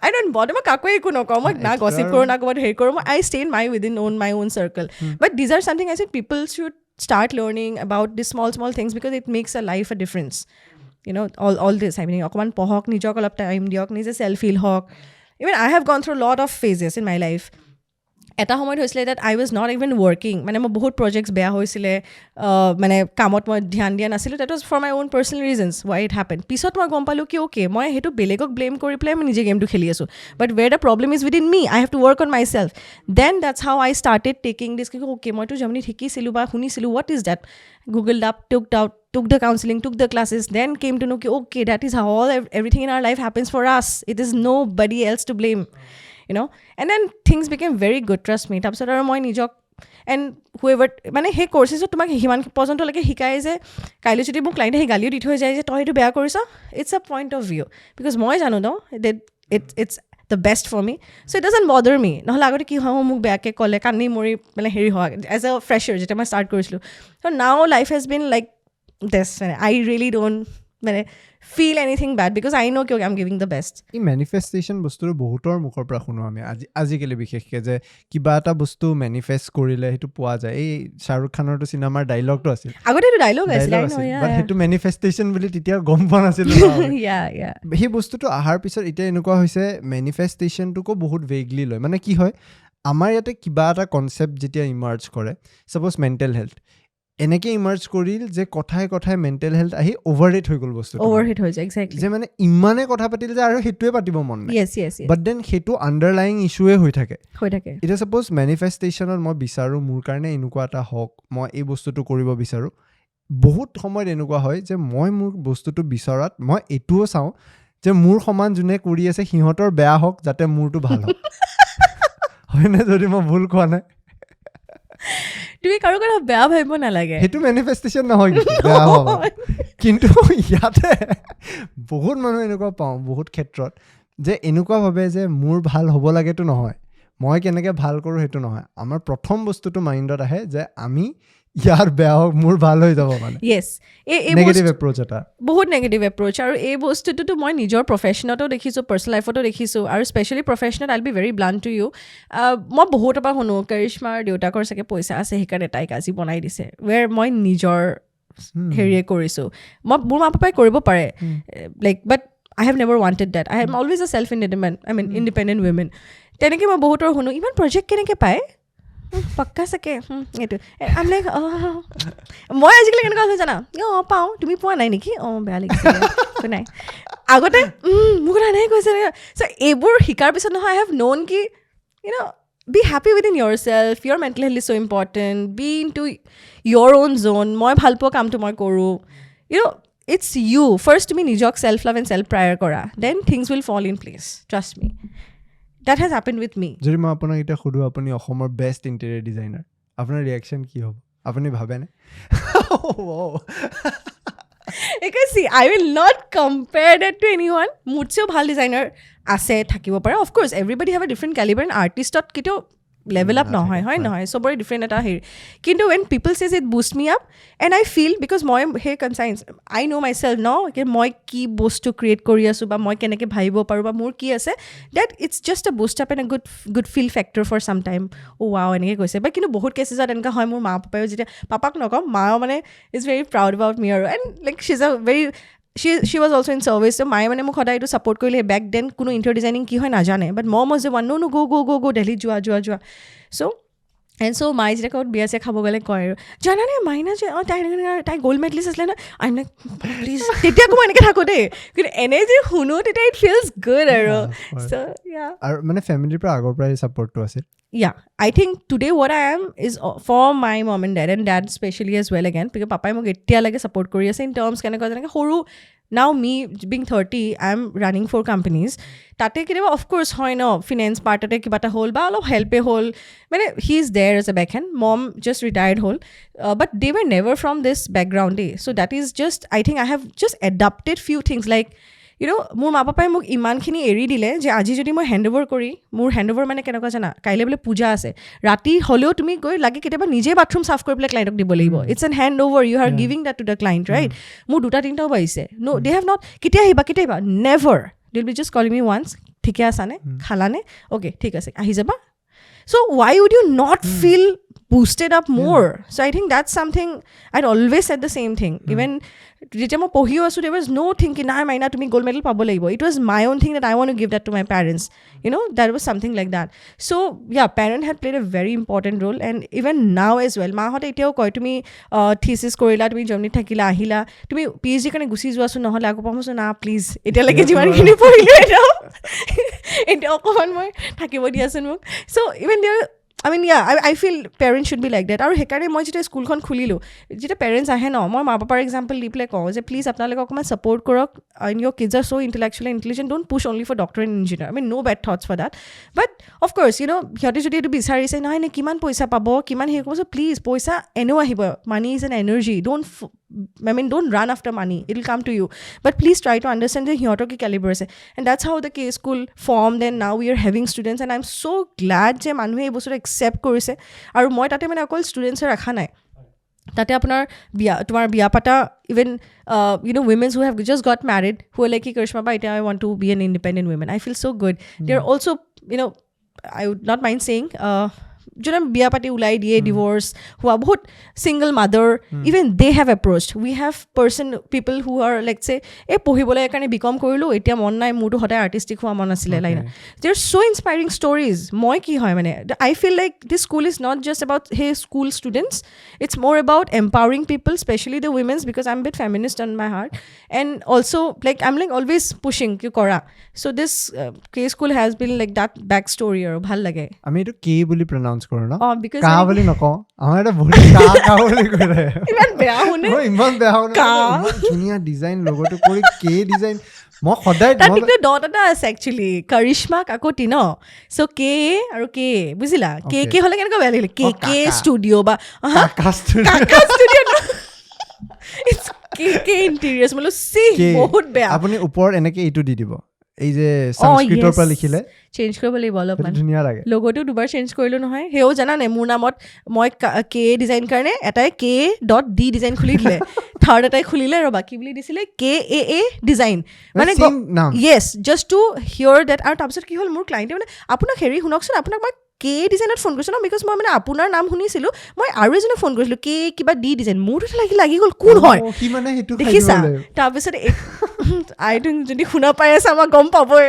I don't bother, মই কাকো একো নকওঁ, মই না গছিপ কৰোঁ না ক'ৰবাত হেৰি কৰোঁ, মই I stay in my own circle. But these are something I said people should start learning about these small things because it makes a life a difference. All this, I mean, অকণমান পঢ়ক, নিজক অলপ টাইম দিয়ক, নিজে চেল্ফ হিল হওক। Even I have gone through a lot of phases in my life. এটা সময়ত হৈছিলে that I was not even working মানে মই বহুত projects বেয়া হৈছিলে মানে কামত মই ধ্যান দিয়া নাছিলোঁ that was for my own personal reasons why it happened পিছত মই গম পালোঁ কি okay মই সেইটো বেলেগক blame কৰি পেলাই মই নিজে গেমটো খেলি আছোঁ but where the problem is within me I have to work on myself then that's how I started taking this okay মইতো জাৰ্মানীত শিকিছিলোঁ বা শুনিছিলোঁ what is that googled up took the counseling took the classes then came to know okay that is how everything in our life happens for us it is nobody else to blame you know and then things became very good trust me তাৰপিছত আৰু মই নিজক and whoever মানে সেই কোৰ্চেছত তোমাক সিমান পৰ্যন্তলৈকে শিকায় যে কাইলৈ যদি মোক ক্লাইণ্টে সেই গালিও দি থৈ যায় যে তই এইটো বেয়া কৰিছ ইটছ আ পইণ্ট অফ ভিউ বিকজ মই জানো ন that it's the best for me so it doesn't bother me নহ'লে আগতে কি হয় মোক বেয়াকৈ ক'লে কান্দি মৰি মানে হেৰি হয় এজ এ ফ্ৰেছাৰ যেতিয়া মই ষ্টাৰ্ট কৰিছিলোঁ so now life has been like this I really don't মানে feel anything bad because I know कि I'm giving the best এই manifestation বস্তুটো বহুতৰ মুখৰ পৰা শুনো আমি আজিকালি বিশেষকৈ যে কিবা এটা বস্তু manifest কৰিলে সেইটো পোৱা যায় এই শাহৰুখ খানৰটো চিনেমাৰ ডাইলগটো আছিল আগতে এইটো ডাইলগ আছিল বাট সেইটো manifestation বুলি তেতিয়া গম পোৱা নাছিলোঁ সেই বস্তুটো অহাৰ পিছত এতিয়া এনেকুৱা হৈছে manifestationটোকো বহুত ভেগলি লয় মানে কি হয় আমাৰ ইয়াতে কিবা এটা কনচেপ্ট যেতিয়া ইমাৰ্জ কৰে ছাপ'জ মেণ্টেল হেল্থ এনেকে ইমাৰ্জ কৰিল যে কথাই কথাই মেণ্টেল হেল্থ আহি অভাৰৰেট হৈ গ'ল বস্তু অভাৰৰেট হৈ যায় এক্সেক্টলি যে মানে ইমানে কথা পাতিল যে আৰু সেইটোৱে পাতিব মন নাই yes বাট দেন সেইটো আণ্ডাৰলাইং ইছ্যুৱে হৈ থাকে এতিয়া ছাপ'জ মেনিফেষ্টেশ্যনত মই বিচাৰোঁ মোৰ কাৰণে এনেকুৱা এটা হওক মই এই বস্তুটো কৰিব বিচাৰোঁ বহুত সময়ত এনেকুৱা হয় যে মই মোৰ বস্তুটো বিচৰাত মই এইটোও চাওঁ যে মোৰ সমান যোনে কৰি আছে সিহঁতৰ বেয়া হওক যাতে মোৰটো ভাল হওক হয়নে যদি মই ভুল কোৱা নাই তুমি কাৰো কাৰণে বেয়া ভাবিব নালাগে সেইটো মেনিফেষ্টেশ্যন নহয় বেয়া হ'ব কিন্তু ইয়াতে বহুত মানুহ এনেকুৱা পাওঁ বহুত ক্ষেত্ৰত যে এনেকুৱা ভাবে যে মোৰ ভাল হ'ব লাগেতো নহয় মই কেনেকৈ ভাল কৰোঁ সেইটো নহয় আমাৰ প্ৰথম বস্তুটো মাইণ্ডত আহে যে আমি ইয়াৰ বেয়া হওক মোৰ ভাল হৈ যাব মানে য়েছ নেগেটিভ এপ্ৰ'চ এটা বহুত নেগেটিভ এপ্ৰ'চ আৰু এই বস্তুটোতো মই নিজৰ প্ৰফেশ্যনতো দেখিছোঁ পাৰ্চনেল লাইফতো দেখিছোঁ আৰু স্পেচিয়েলি প্ৰফেশ্যনত I'll be very blunt to you মই বহুতৰ পৰা শুনো কৰিশ্মাৰ দেউতাকৰ চাগে পইচা আছে সেইকাৰণে তাইক আজি বনাই দিছে ৱেৰ মই নিজৰ হেৰিয়ে কৰিছোঁ মোৰ মা পাপাই কৰিব পাৰে like but I have never wanted that I am always a self independent women তেনেকৈ মই বহুতৰ শুনো ইমান প্ৰজেক্ট কেনেকৈ পায় পক্কা চাগে এইটো আম লাইক মই আজিকালি কেনেকুৱা হৈছে জানা পাওঁ তুমি পোৱা নাই নেকি বেয়া লাগিছে নাই আগতে মোক কথা নাই কৈছে চ' এইবোৰ শিকাৰ পিছত নহয় আই হেভ ন'ন কি be happy within yourself your mental health is so' important be into your own zone মই ভাল পোৱা কামটো মই কৰোঁ ইটছ ইউ ফাৰ্ষ্ট তুমি নিজক self love and self prayer কৰা then things will fall in place trust me That has happened with me. যদি মই আপোনাক এতিয়া সুধোঁ আপুনি অসমৰ বেষ্ট ইণ্টেৰিয়ৰ ডিজাইনাৰ আপোনাৰ ৰিয়েকশ্যন কি হ'ব আপুনি ভাবেনে Because see, I will not compare that to anyone. মোতছেও ভাল ডিজাইনাৰ আছে থাকিব পাৰে of course everybody have a different caliber and artistত কেতিয়াও level up নহয় হয় নহয় চবৰে ডিফাৰেণ্ট এটা হেৰি কিন্তু when people says it boost me up and I feel because মই সেই কনচাইন্স I know myself ন মই কি বস্তু ক্ৰিয়েট কৰি আছোঁ বা মই কেনেকৈ ভাবিব পাৰোঁ বা মোৰ কি আছে that it's just a boost up and a good feel factor for some time wow এনেকৈ কৈছে বা কিন্তু বহুত কেছেছত এনেকুৱা হয় মোৰ মা পাপায়ো যেতিয়া পাপাক নকওঁ মাও মানে is very proud about me আৰু and like she's a very she was also in service so মায়ে মানে মোক সদায় এইটো ছাপৰ্ট কৰিলে বেক দেন কোনো ইণ্টাৰিয়ৰ ডিজাইনিং কি হয় নাজানে বাট মই যে ওৱান নো go দেলহিত যোৱা চ' এণ্ড চ' মায়ে যেতিয়া ক'ত বিয়া চিয়া খাব গ'লে কয় আৰু জানানে মাইনা যে তাই গ'ল্ড মেডেলিষ্ট আছিলে ন আই এম লাইক প্লিজ তেতিয়া আকৌ মই এনেকৈ থাকোঁ দেই কিন্তু এনে যে শুনো তেতিয়া ইট ফিলছ গুড আৰু চ' ইয়া আৰু মানে ফেমিলিৰ পৰা আগৰ পৰাই ছাপৰ্টটো আছে Yeah, I think today what I am is for my mom and dad especially as well again because papai মোক এতিয়ালৈকে support কৰি আছে in terms কেনেকুৱা যেনেকৈ সৰু now me being 30 I am running 4 companies তাতে কেতিয়াবা of course হয় ন finance পাৰ্টতে কিবা এটা হ'ল বা অলপ হেল্পে হ'ল মানে he is there as a backhand mom just retired হ'ল but they were never from this background so that is just I think I have just adapted few things like মোৰ মা পাপাই মোক ইমানখিনি এৰি দিলে যে আজি যদি মই হেণ্ড অভাৰ কৰি মোৰ হেণ্ড অভাৰ মানে কেনেকুৱা জানা কাইলৈ বোলে পূজা আছে ৰাতি হ'লেও তুমি গৈ লাগে কেতিয়াবা নিজে বাথৰুম চাফ কৰি পেলাই ক্লাইণ্টক দিব লাগিব it's an hand over you are giving that to the client right মোৰ 2-3টাও বাজিছে ন দে হেভ নট কেতিয়া আহিবা never they will be just calling me once ঠিকে আছানে খালানে অ'কে ঠিক আছে আহি যাবা so' why would you not feel boosted up more. So I think that's something I'd always said the same thing. Even যেতিয়া মই পঢ়িও আছোঁ, there was no thinking, নাই মাইনা তুমি gold medal পাব লাগিব. It was my own thing that I want to give that to my parents. You know, that was something like that. So yeah, parent had played a very important role, and even now as well. মাহঁতে এতিয়াও কয় তুমি thesis কৰিলা, তুমি জৰ্মানীত থাকিলা, আহিলা, তুমি PhD কাৰণে গুচি যোৱাচোন, নহ'লে আকৌ পামছো না প্লিজ, এতিয়ালৈকে যিমানখিনি পঢ়িলোঁ এতিয়া অকণমান মই থাকিব দিয়াচোন মোক. So even there, I mean, yeah, I feel parents should be like that. আৰু সেইকাৰণে মই যেতিয়া স্কুলখন খুলিলোঁ, যেতিয়া পেৰেণ্টছ আহে ন, মই মা পাপাৰ এক্সাম্পল দি পেলাই কওঁ যে প্লিজ আপোনালোকে অকণমান ছাপৰ্ট কৰক. And your kids are so intellectual and intelligent, don't push only for doctor and engineer. I mean, no bad thoughts for that. But of course, you know, সিহঁতে যদি এইটো বিচাৰিছে নহয় নে কিমান পইচা পাব, কিমান হেৰি কৰিব, প্লিজ পইচা এনেও আহিব. Money is an energy. Don't run after money. It will come to you. But please try to understand the সিহঁতৰ কি caliber আছে. And that's how the K school formed, and now we are having students. And I'm so glad যে মানুহে এই বস্তুটো accept কৰিছে. আৰু মই তাতে মানে অকল ষ্টুডেণ্টছে ৰাখা নাই, তাতে আপোনাৰ তোমাৰ বিয়া পাতা, even women who have just got married, who are like, Karishma ba, I want to be an independent woman. I feel so good. They're also, I would not mind saying, যোনে বিয়া পাতি ওলাই দিয়ে, ডিভোৰ্চ হোৱা, বহুত single mother, even they have approached. We have people who are like say এই পঢ়িবলৈ কাৰণে বিকম কৰিলোঁ, এতিয়া মন নাই, মোৰতো সদায় আৰ্টিষ্টিক হোৱা মন আছিলে, like they are so' inspiring stories. মই কি হয় মানে, I feel like this school is not just about সেই school students, it's more about empowering people, specially the women's, because I am bit feminist on my heart, and also' like I am like always pushing কি কৰা. চ' দিছ কে school has been like that back story, আৰু ভাল লাগে. আমি এইটো কে বুলি প্ৰনাউন্স কৰোঁ ন, because কা বুলি নকওঁ, আমাৰ এটা বহুত কা বুলি কৰে. ইমান বেয়া শুনে, ইমান ধুনীয়া ডিজাইন লগতো কৰি কে ডিজাইন. মই সদায় ডট এটা আছে একচুৱেলি, কৰিশ্মা কাকতি ন, চ' কে আৰু কে বুজিলা, কে হ'লে কেনেকুৱা বেয়া লাগিলে, কে ষ্টুডিঅ' বা কে ইণ্টেৰিয়ৰ্ছ, বোলো চি বহুত বেয়া. আপুনি ওপৰত এনেকে এইটো দি দিব, এই যে সংস্কৃতৰ পৰা লিখিলে চেঞ্জ কৰিব লাগিব অলপমান, ধুনীয়া লাগে. লগতো দুবাৰ চেঞ্জ কৰিলোঁ নহয়, সেয়াও জানা নাই, মোৰ নামত মই কে ডিজাইন কাৰণে এটাই K.D ডিজাইন খুলি দিলে, থাৰ্ড এটাই খুলিলে আৰু বাকী বুলি দিছিলে KAA ডিজাইন, মানে য়েছ, জাষ্ট টু হিয়ৰ ডেট. আৰু তাৰপিছত কি হ'ল, মোৰ ক্লাইণ্টে মানে আপোনাক হেৰি শুনকচোন, আপোনাক মই কে ডিজাইনত ফোন কৰিছোঁ ন, বিকজ মই মানে আপোনাৰ নাম শুনিছিলোঁ, মই আৰু এজনক ফোন কৰিছিলোঁ কিবা ডি ডিজাইন, মোৰতো লাগি গ'ল কোন হয় দেখিছা. তাৰপিছত আই থিংক যদি শুনা পাই আছে আমাক গম পাবই.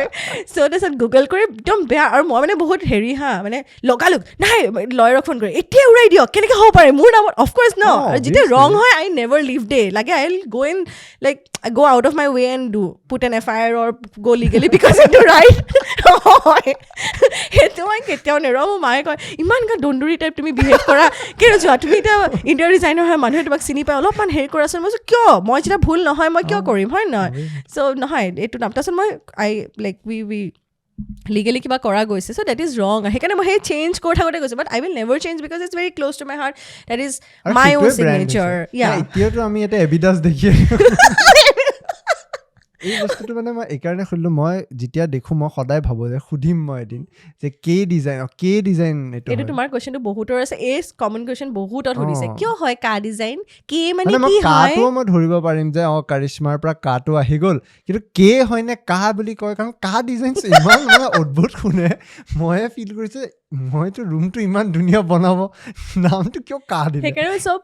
চ' তাৰপিছত গুগল কৰি একদম বেয়া, আৰু মই মানে বহুত হেৰি মানে লগালগ নাই লয়াৰক ফোন কৰি এতিয়া উৰাই দিয়ক, কেনেকৈ হ'ব পাৰে মোৰ নামত, অফক'ৰ্চ ন, যেতিয়া ৰং হয় আই নেভাৰ লিভ দে, লাগে I will go in like go out of my way and put an FIR or go legally because it's right. সেইটো মই কেতিয়াও নেৰোঁ. মোৰ মায়ে কয় ইমান দণ্ডুৰি টাইপ তুমি বিহেভ কৰা, কিয় যোৱা তুমি এতিয়া ইণ্টাৰিয়ৰ ডিজাইনাৰ হয়, মানুহে তোমাক চিনি পায়, অলপমান হেৰি কৰাচোন. মই কিয়, মই যেতিয়া ভুল নহয় মই কিয় কৰিম, হয় নহয়. চ' নহয় এইটো নাম. তাৰপিছত মই উই লিগেলি কিবা কৰা গৈছে, চ' দেট ইজ ৰং. সেইকাৰণে মই সেই চেঞ্জ কৰি থাকোঁতে গৈছোঁ, but I will never change because it's very close to my heart, that is my own signature. এতিয়াতো আমি এটা এভিডেন্স দেখি এই বস্তুটো মানে মই এইকাৰণে সুধিলোঁ, মই যেতিয়া দেখোঁ মই সদায় ভাবোঁ যে সুধিম মই এদিন যে কে ডিজাইন এইটো তোমাৰ কুৱেশ্যনটো বহুতৰ আছে, এই কমন কুৱেশ্যন বহুতত সুধিছে, কিয় হয় কা ডিজাইন, কে মানে কি হয়. কাটো মই ধৰিব পাৰিম যে কাৰিশ্মাৰ পৰা কাটো আহি গ'ল, কিন্তু কে হয় নে কা বুলি কয়, কাৰণ কা ডিজাইন ইমান মানে অদ্ভুত শুনে. ময়ে ফিল কৰিছোঁ মইতো ৰুমটো ইমান ধুনীয়া বনাব, নামটো কিয় কা দিলে. সেইকাৰণে চব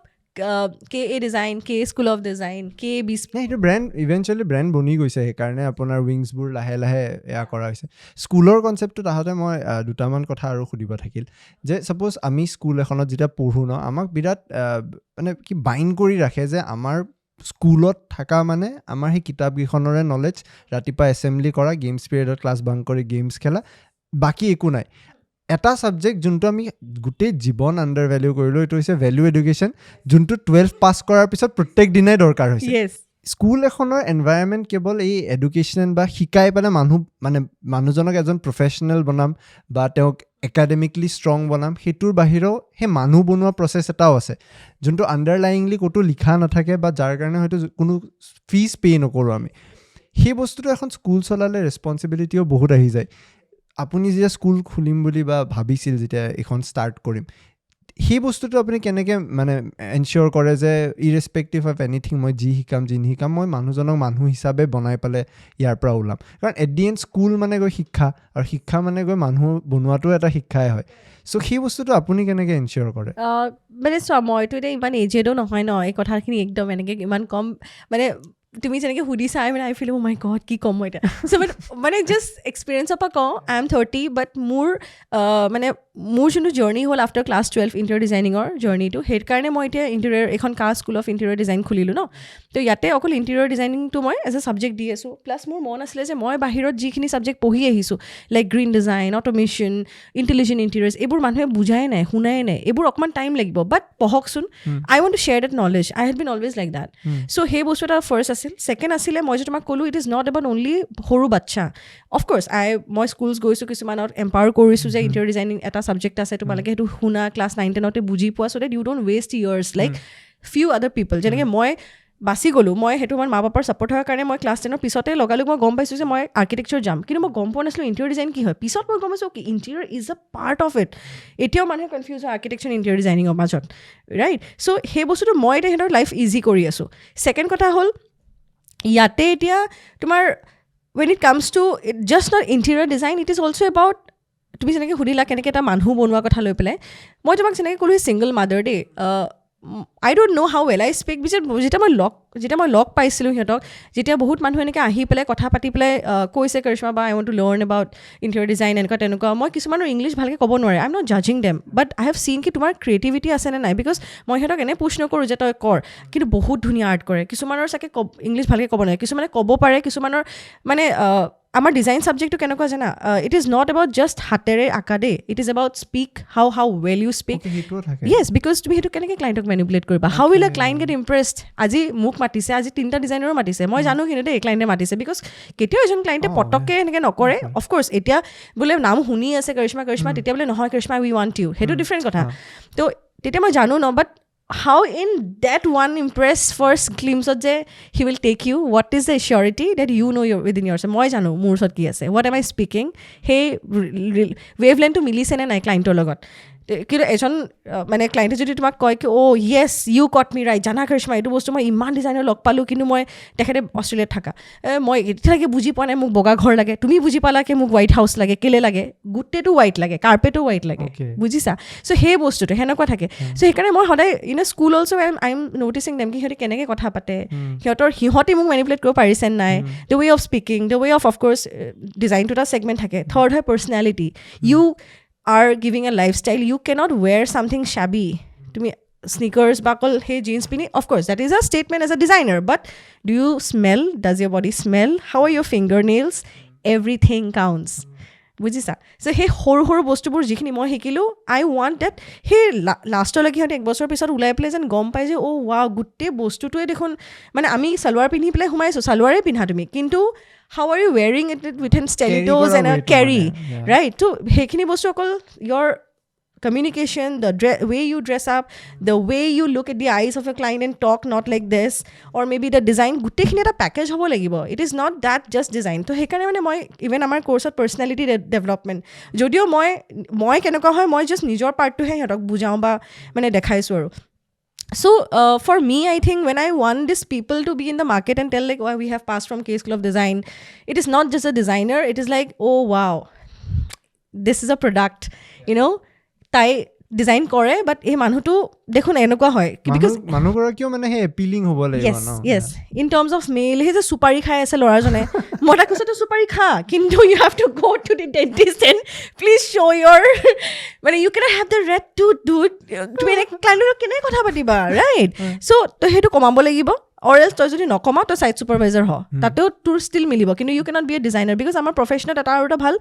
KA design, K school of design, KB এইটো ব্ৰেণ্ড ইভেঞ্চুৱেলি ব্ৰেণ্ড বনি গৈছে. সেইকাৰণে আপোনাৰ উইংছবোৰ লাহে লাহে এয়া কৰা হৈছে. স্কুলৰ কনচেপ্টটোত আহোঁতে মই দুটামান কথা আৰু সুধিব থাকিল যে ছাপ'জ আমি স্কুল এখনত যেতিয়া পঢ়োঁ ন, আমাক বিৰাট মানে কি বাইণ্ড কৰি ৰাখে যে আমাৰ স্কুলত থকা মানে আমাৰ সেই কিতাপকেইখনৰে নলেজ, ৰাতিপুৱা এছেম্বলি কৰা, গেমছ পিৰিয়ডত ক্লাছ বাংক কৰি গেমছ খেলা, বাকী একো নাই. এটা ছাবজেক্ট যোনটো আমি গোটেই জীৱন আণ্ডাৰ ভেলিউ কৰিলোঁ, এইটো হৈছে ভেলিউ এডুকেশ্যন, যোনটো 12 পাছ কৰাৰ পিছত প্ৰত্যেক দিনাই দৰকাৰ হৈছে. স্কুল এখনৰ এনভাইৰনমেণ্ট কেৱল এই এডুকেশ্যন বা শিকাই পেলাই মানুহজনক এজন প্ৰফেচনেল বনাম বা তেওঁক একাডেমিকলি ষ্ট্ৰং বনাম, সেইটোৰ বাহিৰেও সেই মানুহ বনোৱা প্ৰচেছ এটাও আছে, যোনটো আণ্ডাৰলাইংলি ক'তো লিখা নাথাকে বা যাৰ কাৰণে হয়তো কোনো ফিজ পে' নকৰোঁ আমি. সেই বস্তুটো এখন স্কুল চলালে ৰেচপনচিবিলিটিও বহুত আহি যায়. আপুনি যেতিয়া স্কুল খুলিম বুলি বা ভাবিছিল, যেতিয়া এইখন ষ্টাৰ্ট কৰিম, সেই বস্তুটো আপুনি কেনেকৈ মানে এনচিয়'ৰ কৰে যে ইৰেচপেক্টিভ অফ এনিথিং মই যি নিশিকাম মই মানুহজনক মানুহ হিচাপে বনাই পেলাই ইয়াৰ পৰা ওলাম. কাৰণ এট দি এণ্ড স্কুল মানে গৈ শিক্ষা, আৰু শিক্ষা মানে গৈ মানুহ বনোৱাটো এটা শিক্ষাই হয়. চ' সেই বস্তুটো আপুনি কেনেকৈ এনচিয়'ৰ কৰে মানে চোৱা মইতো এতিয়া ইমান এজেডো নহয় ন এই কথাখিনি একদম এনেকৈ ইমান কম মানে তুমি যেনেকৈ সুধিছা আই ফিল মাই গড কি ক'ম মই এতিয়া চ' মানে জাষ্ট এক্সপিৰিয়েঞ্চৰ পৰা কওঁ আই এম 30 বাট মোৰ মানে মোৰ যোনটো জাৰ্ণি হ'ল আফটাৰ ক্লাছ 12 ইণ্টেৰিয়ৰ ডিজাইনিঙৰ জাৰ্ণিটো সেইকাৰণে মই এতিয়া ইণ্টেৰিয়ৰ এখন স্কুল অফ ইণ্টেৰিয়ৰ ডিজাইন খুলিলোঁ ন তো ইয়াতে অকল ইণ্টেৰিয়ৰ ডিজাইনিংটো মই এজ এ ছাবজেক্ট দি আছোঁ প্লাছ মোৰ মন আছিলে যে মই বাহিৰত যিখিনি ছাবজেক্ট পঢ়ি আহিছোঁ like green design automation intelligent interiors এইবোৰ মানুহে বুজাই নাই শুনাই নাই এইবোৰ অকণমান টাইম লাগিব বাট পঢ়কচোন I want to share that knowledge I had been always like that so' সেই বস্তু এটা ফাৰ্ষ্ট আছিল ছেকেণ্ড আছিলে মই যে তোমাক ক'লোঁ it is not about only সৰু বাচ্ছা অফক'ৰ্ছ মই স্কুলছ গৈছোঁ কিছুমানত এম্পাৱাৰ কৰিছোঁ যে ইণ্টেৰিয়ৰ ডিজাইনিং এটা ছাবজেক্ট আছে তোমালোকে সেইটো শুনা ক্লাছ 9-10 বুজি পোৱা so' that you don't waste years like few other people যেনেকৈ মই বাছি গ'লোঁ মই সেইটো মোৰ মা পাপাৰ ছাপৰ্ট হোৱাৰ কাৰণে মই ক্লাছ 10 পিছতে লগালগ মই গম পাইছোঁ যে মই আৰ্কিটেক্সাৰ যাম কিন্তু মই গম পোৱা নাছিলোঁ ইণ্টেৰিয়ৰ ডিজাইন কি হয় পিছত মই গম পাইছোঁ কি interior is a part of it এতিয়াও মানুহে কনফিউজ হয় আৰ্কিটেক্সাৰ ইণ্টেৰিয়ৰ ডিজাইনিঙৰ মাজত ৰাইট চ' সেই বস্তুটো মই এতিয়া সিহঁতৰ লাইফ ইজি কৰি আছোঁ ছেকেণ্ড কথা হ'ল ইয়াতে এতিয়া তোমাৰ when it comes to just not interior design it is also about তুমি যেনেকৈ সুধিলা কেনেকৈ এটা মানুহ বনোৱা কথা লৈ পেলাই মই তোমাক যেনেকৈ ক'লোঁ single mother they I don't know' how well I speak যেতিয়া মই লগ পাইছিলোঁ সিহঁতক যেতিয়া বহুত মানুহ এনেকৈ আহি পেলাই কথা পাতি পেলাই কৈছে কৰিশ্মা বা I want to learn about interior design এনেকুৱা তেনেকুৱা মই কিছুমানৰ ইংলিছ ভালকৈ ক'ব নোৱাৰে আই এম নট জাজিং them but I have seen কি তোমাৰ ক্ৰিয়েটিভিটি আছেনে নাই বিকজ মই সিহঁতক এনে পুছ নকৰোঁ যে তই কৰ কিন্তু বহুত ধুনীয়া আৰ্ট কৰে কিছুমানৰ চাগে ইংলিছ ভালকৈ ক'ব নোৱাৰে কিছুমানে ক'ব পাৰে কিছুমানৰ মানে আমাৰ ডিজাইন ছাবজেক্টটো কেনেকুৱা জানা it is not about just হাতেৰে আঁকা দেই it is about speak how well you speak yes because তুমি সেইটো কেনেকৈ ক্লাইণ্টক মেনিপুলেট কৰিবা how will a client get impressed আজি মোক মাতিছে আজি 3টা ডিজাইনাৰো মাতিছে মই জানো কিন্তু দেই ক্লাইণ্টে মাতিছে বিকজ কেতিয়াও এজন ক্লাইণ্টে পটককৈ এনেকৈ নকৰে অফক'ৰ্ছ এতিয়া বোলে নাম শুনি আছে কৰিশ্মা তেতিয়া বোলে নহয় কৰিশ্মা উই ৱান্ট ইউ সেইটো ডিফাৰেণ্ট কথা তো তেতিয়া মই জানো ন বাট how in that one impress first glimpse of the he will take you what is the surety that you know you're within yourself moi jano mur sot ki ase what am I speaking hey wavelength to milise na nai client or logot কিন্তু এজন মানে ক্লাইণ্টে যদি তোমাক কয় কি অ' য়েছ ইউ কট মি ৰাইট জানা কৰিশ্মা এইটো বস্তু মই ইমান ডিজাইনাৰ লগ পালোঁ কিন্তু মই তেখেতে অষ্ট্ৰেলিয়াত থাকা মই এতিয়ালৈকে বুজি পোৱা নাই মোক বগা ঘৰ লাগে তুমি বুজি পালা কি মোক হোৱাইট হাউচ লাগে কেলে লাগে গোটেইটো হোৱাইট লাগে কাৰ্পেটো হোৱাইট লাগে বুজিছা চ' সেই বস্তুটো সেনেকুৱা থাকে চ' সেইকাৰণে মই সদায় in a school also' I am noticing them কি সিহঁতে কেনেকৈ কথা পাতে সিহঁতে মোক মেনিপুলেট কৰিব পাৰিছে নাই the way of speaking the way of course ডিজাইনটো এটা ছেগমেণ্ট থাকে থাৰ্ড হয় personality you are giving a lifestyle you cannot wear something shabby to me sneakers buckle hey jeans pini of course that is a statement as a designer but do you smell does your body smell how are your fingernails everything counts বুজিছা চ' সেই সৰু সৰু বস্তুবোৰ যিখিনি মই শিকিলোঁ আই ৱান্ট ডেট সেই লাষ্টলৈকে সিহঁতে 1 বছৰৰ পিছত ওলাই পেলাই যেন গম পাই যে অ' ৱাও গোটেই বস্তুটোৱে দেখোন মানে আমি চালৱাৰ পিন্ধি পেলাই সোমাইছোঁ চালৱাৰে পিন্ধা তুমি কিন্তু how are you wearing it within stilettos and a carry right so hekhini bostu okol your communication the way you dress up the way you look at the eyes of a client and talk not like this or maybe the design gutte khini eta package hobo lagibo it is not that just design to hekane mane moi even amar course of personality development jodio moi keneka hoy moi just nijor part to he hetok bujao ba mane dekhaisu aru so for me I think when I want these people to be in the market and tell like oh, we have passed from K School of Design it is not just a designer it is like oh wow this is a product you know tai design kore but ei manuhtu dekhun enokwa hoy because manugorkiyo mane he appealing hobo lagibo no yes in terms of male he je supari khai ase lora jone mota kosa to supari kha kintu you have to go to the dentist and please show your when you cannot have the red tooth dude to be like client kene kotha patiba right so to hetu komabo lagibo or else to jodi nokoma to site supervisor ho tateo tour still milibo kintu you cannot be a designer because amar professional eta aru bhal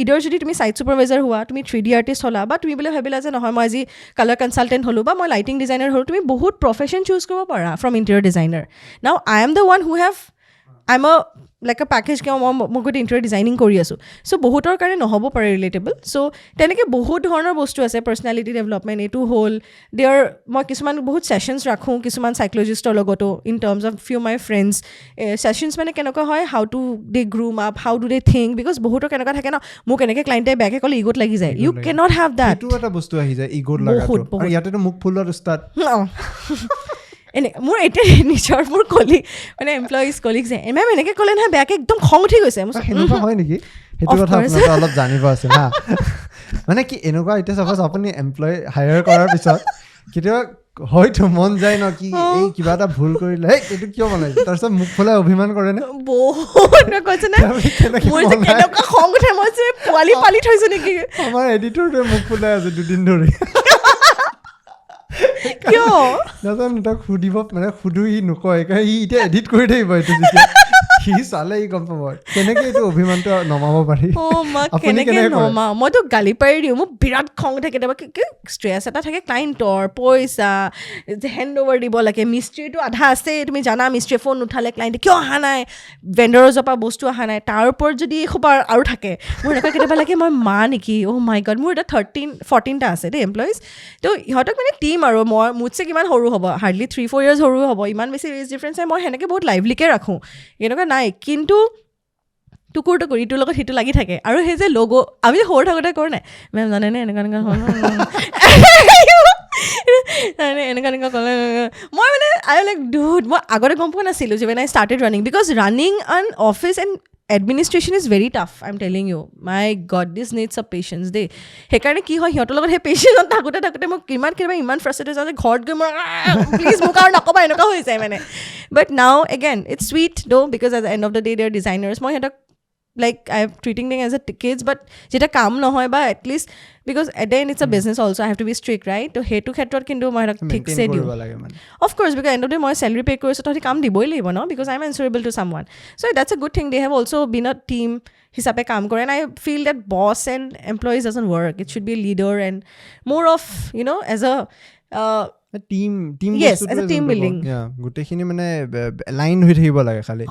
ইডৰ যদি তুমি ছাইট ছুপাৰভাইজাৰ হোৱা তুমি 3D আৰ্টিষ্ট হ'লা বা তুমি বোলে ভাবিলা যে নহয় মই আজি কালাৰ কনচালটেণ্ট হ'লোঁ বা মই লাইটিং ডিজাইনাৰ হ'লোঁ তুমি বহুত প্ৰফেশ্যন চুজ কৰিব পাৰা from interior designer now I am the one who have I am like a package কিয় মই গোটেই ইণ্টেৰিয়ৰ ডিজাইনিং কৰি আছোঁ চ' বহুতৰ কাৰণে নহ'ব পাৰে ৰিলেটেবল চ' তেনেকৈ বহুত ধৰণৰ বস্তু আছে পাৰ্চনেলিটি ডেভেলপমেণ্ট এইটো হ'ল দেয়াৰ মই কিছুমান বহুত ছেশ্যনছ ৰাখোঁ কিছুমান চাইকলজিষ্টৰ লগতো in terms of few my friends sessions মানে কেনেকুৱা হয় how to they groom up how do they think because বহুতৰ কেনেকুৱা থাকে ন মোক এনেকৈ ক্লাইণ্টে বেয়াকৈ ক'লে ইগোত লাগি যায় you can not have that এইটো এটা বস্তু আহি যায় ইগোত লগাটো আৰু ইয়াতেতো মুখ ফুলোৱাৰ ষ্টাৰ্ট এনে মোৰ এতিয়া নিজৰ মোৰ কলিগ মানে এমপ্লয়িজ কলিগ যে মেম এনেকৈ ক'লে নহয় বেয়াকৈ একদম খং উঠি গৈছে সেনেকুৱা হয় নেকি সেইটো কথা আপোনালোকে অলপ জানিব আছে না মানে কি এনেকুৱা এতিয়া চাপ'জ আপুনি এমপ্লয় হায়াৰ কৰাৰ পিছত কেতিয়াবা হয়তো মন যায় ন কি এই কিবা এটা ভুল কৰিলে এইটো কিয় বনাইছে তাৰপিছত মুখ ফুলাই অভিমান কৰে নে বহুত কৈছে নে মোৰ যে কেনেকুৱা খং উঠে মই যে পোৱালি পালি থৈছো নেকি আমাৰ এডিটৰটোৱে মুখ ফুলাই আছে 2 দিন ধৰি কিয় নাজানো তাক সুধিব মানে সুধো সি নকয় সি এতিয়া এডিট কৰি থাকিব এইটো যেতিয়া সি চালে সি গম পাব কেনেকে এইটো অভিমানটো নমাব পাৰি কেনেকে নমা মইতো গালি পাৰি দিওঁ মোৰ বিৰাট খং উঠে কেতিয়াবা ষ্ট্ৰেছ এটা থাকে ক্লাইণ্টৰ পইচা হেণ্ড অভাৰ দিব লাগে মিস্ত্ৰীটো আধা আছে তুমি জানা মিস্ত্ৰীয়ে ফোন নুঠালে ক্লাইণ্টে কিয় অহা নাই ভেণ্ডৰৰ পৰা বস্তু অহা নাই তাৰ ওপৰত যদি এসোপা আৰু থাকে মোৰ এনেকুৱা কেতিয়াবা লাগে মই মা নেকি অ' মাই গড মোৰ এটা 14টা আছে দেই এমপ্লয়িজ তো ইহঁতক মানে টিম আৰু মই মোতছে কিমান সৰু হ'ব হাৰ্ডলি 3-4 years সৰু হ'ব ইমান বেছি এজ ডিফাৰেঞ্চ মই সেনেকৈ বহুত লাইভলিকৈ ৰাখোঁ এনেকুৱা নাই কিন্তু টুকুৰ ইটোৰ লগত সিটো লাগি থাকে আৰু সেই যে লগো আমি যে সৰু থাকোঁতে কৰোঁ নাই মেম জানেনে এনেকুৱা এনেকুৱা ক'লে মই মানে আই লাইক ডুড মই আগতে গম পোৱা নাছিলোঁ যে when I started running because running an office and administration is very tough I'm telling you my god this needs some patience দেই সেইকাৰণে কি হয় সিহঁতৰ লগত সেই পেচেঞ্চত থাকোঁতে মই ইমান ফ্ৰাষ্ট্ৰেটেড যাওঁ যে ঘৰত গৈ মই প্লিজ মোক আৰু নক'বা এনেকুৱা হৈ যায় মানে but now again it's sweet though because at the end of the day they are designers মই সিহঁতক like I'm treating them as a kids but jeta kaam na hoy ba at least because at the end it's a business also I have to be strict right to hetu khetrot kintu moi thik se diu of course because end of the day moi salary pay korisu to kaam diboi libo no because I'm answerable to someone so that's a good thing they have also been a team hisabe kaam kore and I feel that boss and employees doesn't work it should be a leader and more of you know as a team yes as a team building yeah gutekhini mane line hoi thakibo lage khali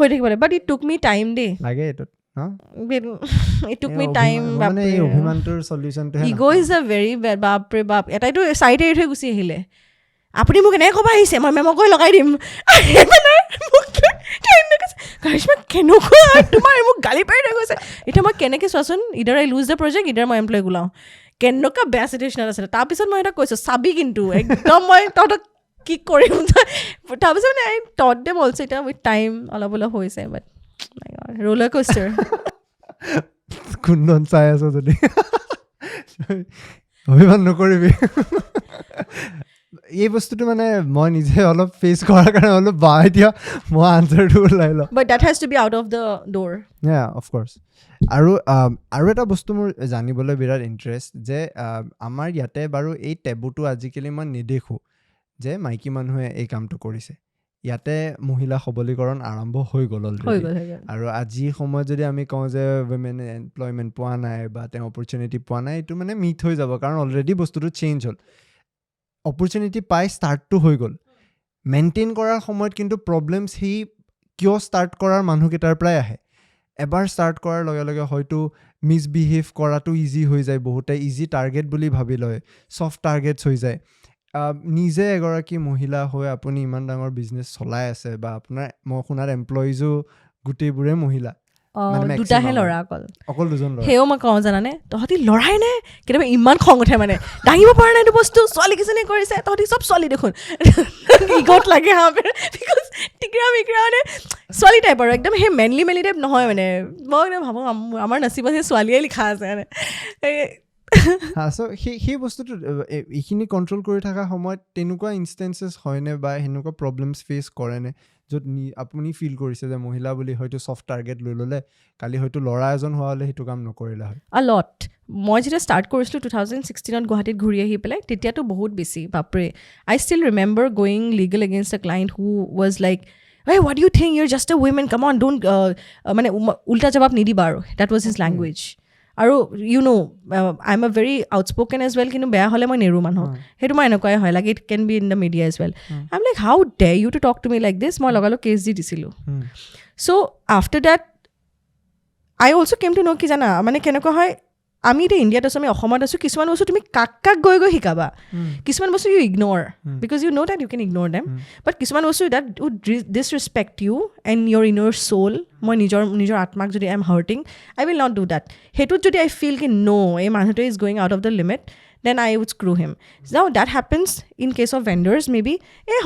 but it took me time de lage eto it took me time মানে এই অভিমানটোৰ সলিউশনটো হে ego is a very bad বাপৰে বাপ এটাইতো সাইড এৰি থৈ গুচি আহিলে আপুনি মোক এনেকৈ ক'ব আহিছে মই মেমক গৈ লগাই দিম কাৰিশ্মা কেনেকুৱা তোমাৰ মোক গালি পাৰি থৈ গৈছে এতিয়া মই কেনেকৈ চোৱাচোন ইডাৰ আই লুজ দ্য প্ৰজেক্ট ইডাৰ মই এমপ্লয় ওলাওঁ কেনেকুৱা বেয়া চিটুৱেশ্যনত আছিলে তাৰপিছত মই এটা কৈছোঁ চাবি কিন্তু একদম মই তহঁতক কি কৰিম তাৰপিছত মানে আই টট দেম অলছ এতিয়া উইথ টাইম অলপ অলপ হৈছে বাট my god roller coaster Kundan চাই আছো যদি অভিমান নকৰিবি এই বস্তুটো মানে মই নিজে অলপ ফেচ কৰাৰ কাৰণে অলপ বাই দিয়া মই আনসাৰটো ওলাই লওঁ but that has to be out of the door yeah of course আৰু এটা বস্তু মোৰ জানিবলৈ বিৰাট ইণ্টাৰেষ্ট যে আমাৰ ইয়াতে বাৰু এই টেবুটো আজিকালি মই নেদেখোঁ যে মাইকী মানুহে এই কামটো কৰিছে ইয়াতে মহিলা সবলীকৰণ আৰম্ভ হৈ গ'ল অলৰেডি আৰু আজি সময়ত যদি আমি কওঁ যে women employment পোৱা নাই বা তেওঁ অপৰচুনিটি পোৱা নাই এইটো মানে মিথ হৈ যাব কাৰণ অলৰেডি বস্তুটো চেঞ্জ হ'ল অপৰচুনিটি পাই ষ্টাৰ্টটো হৈ গ'ল মেইনটেইন কৰাৰ সময়ত কিন্তু প্ৰব্লেমছ সি কিয় ষ্টাৰ্ট কৰাৰ মানুহকেইটাৰ পৰাই আহে এবাৰ ষ্টাৰ্ট কৰাৰ লগে লগে হয়তো মিছবিহেভ কৰাটো ইজি হৈ যায় বহুতে ইজি টাৰ্গেট বুলি ভাবি লয় ছফ্ট টাৰ্গেটছ হৈ যায় নিজে এগৰাকী মহিলা হৈ আপুনি ইমান ডাঙৰ বিজনেছ চলাই আছে বা আপোনাৰ মই শুনাৰ এমপ্লয়িজো গোটেইবোৰে মহিলা দুটাহে ল'ৰা অকল দুজন ল'ৰা সেও মই কওঁ জানানে তহঁতি ল'ৰাই নে কেতিয়াবা ইমান খং উঠে মানে দাঙিব পৰা নাই এইটো বস্তু ছোৱালী কিছুমানে কৰিছে তহঁতি চব ছোৱালী দেখোন ইগত লাগে হা বিকজ টিকৰা মিকৰা মানে ছোৱালী টাইপ আৰু একদম সেই মেনলি টাইপ নহয় মানে মই ভাবোঁ আমাৰ নচিবত সেই ছোৱালীয়ে লিখা আছে মানে সেই বস্তুটো এইখিনি কণ্ট্ৰল কৰি থকা সময়ত তেনেকুৱা ইনষ্টেঞ্চেছ হয়নে বা সেনেকুৱা প্ৰব্লেমছ ফেচ কৰেনে য'ত আপুনি ফিল কৰিছে যে মহিলা বুলি হয়তো ছফ্ট টাৰ্গেট লৈ ল'লে কালি হয়তো ল'ৰা এজন হোৱা হ'লে সেইটো কাম নকৰিলে হয় লট মই যেতিয়া ষ্টাৰ্ট কৰিছিলোঁ 2016ত গুৱাহাটীত ঘূৰি আহি পেলাই তেতিয়াতো বহুত বেছি বাপৰে I still remember going legal against a client who was like hey what do you think you're just a woman come on don't মানে উল্টা জবাব নিদিবা আৰু that was his language আৰু you know I'm a very outspoken as well কিন্তু বেয়া হ'লে মই নেৰো মানুহ সেইটো মই এনেকুৱাই হয় like it can be in the media as well I'm like how dare you to talk to me like this মই লগালো কেছ দি দিছিলোঁ so after that I also came to know কি জানা মানে কেনেকুৱা হয় আমি এতিয়া ইণ্ডিয়াত আছোঁ আমি অসমত আছোঁ কিছুমান বস্তু তুমি কাক গৈ শিকাবা কিছুমান বস্তু you ignore because you know' that you can ignore them but কিছুমান বস্তু that would disrespect you and your inner soul মই নিজৰ আত্মাক যদি I am hurting I will not do that সেইটোত যদি আই ফিল কি ন' এই মানুহটোৱে is going out of the limit then I would screw him now that happens in case of vendors maybe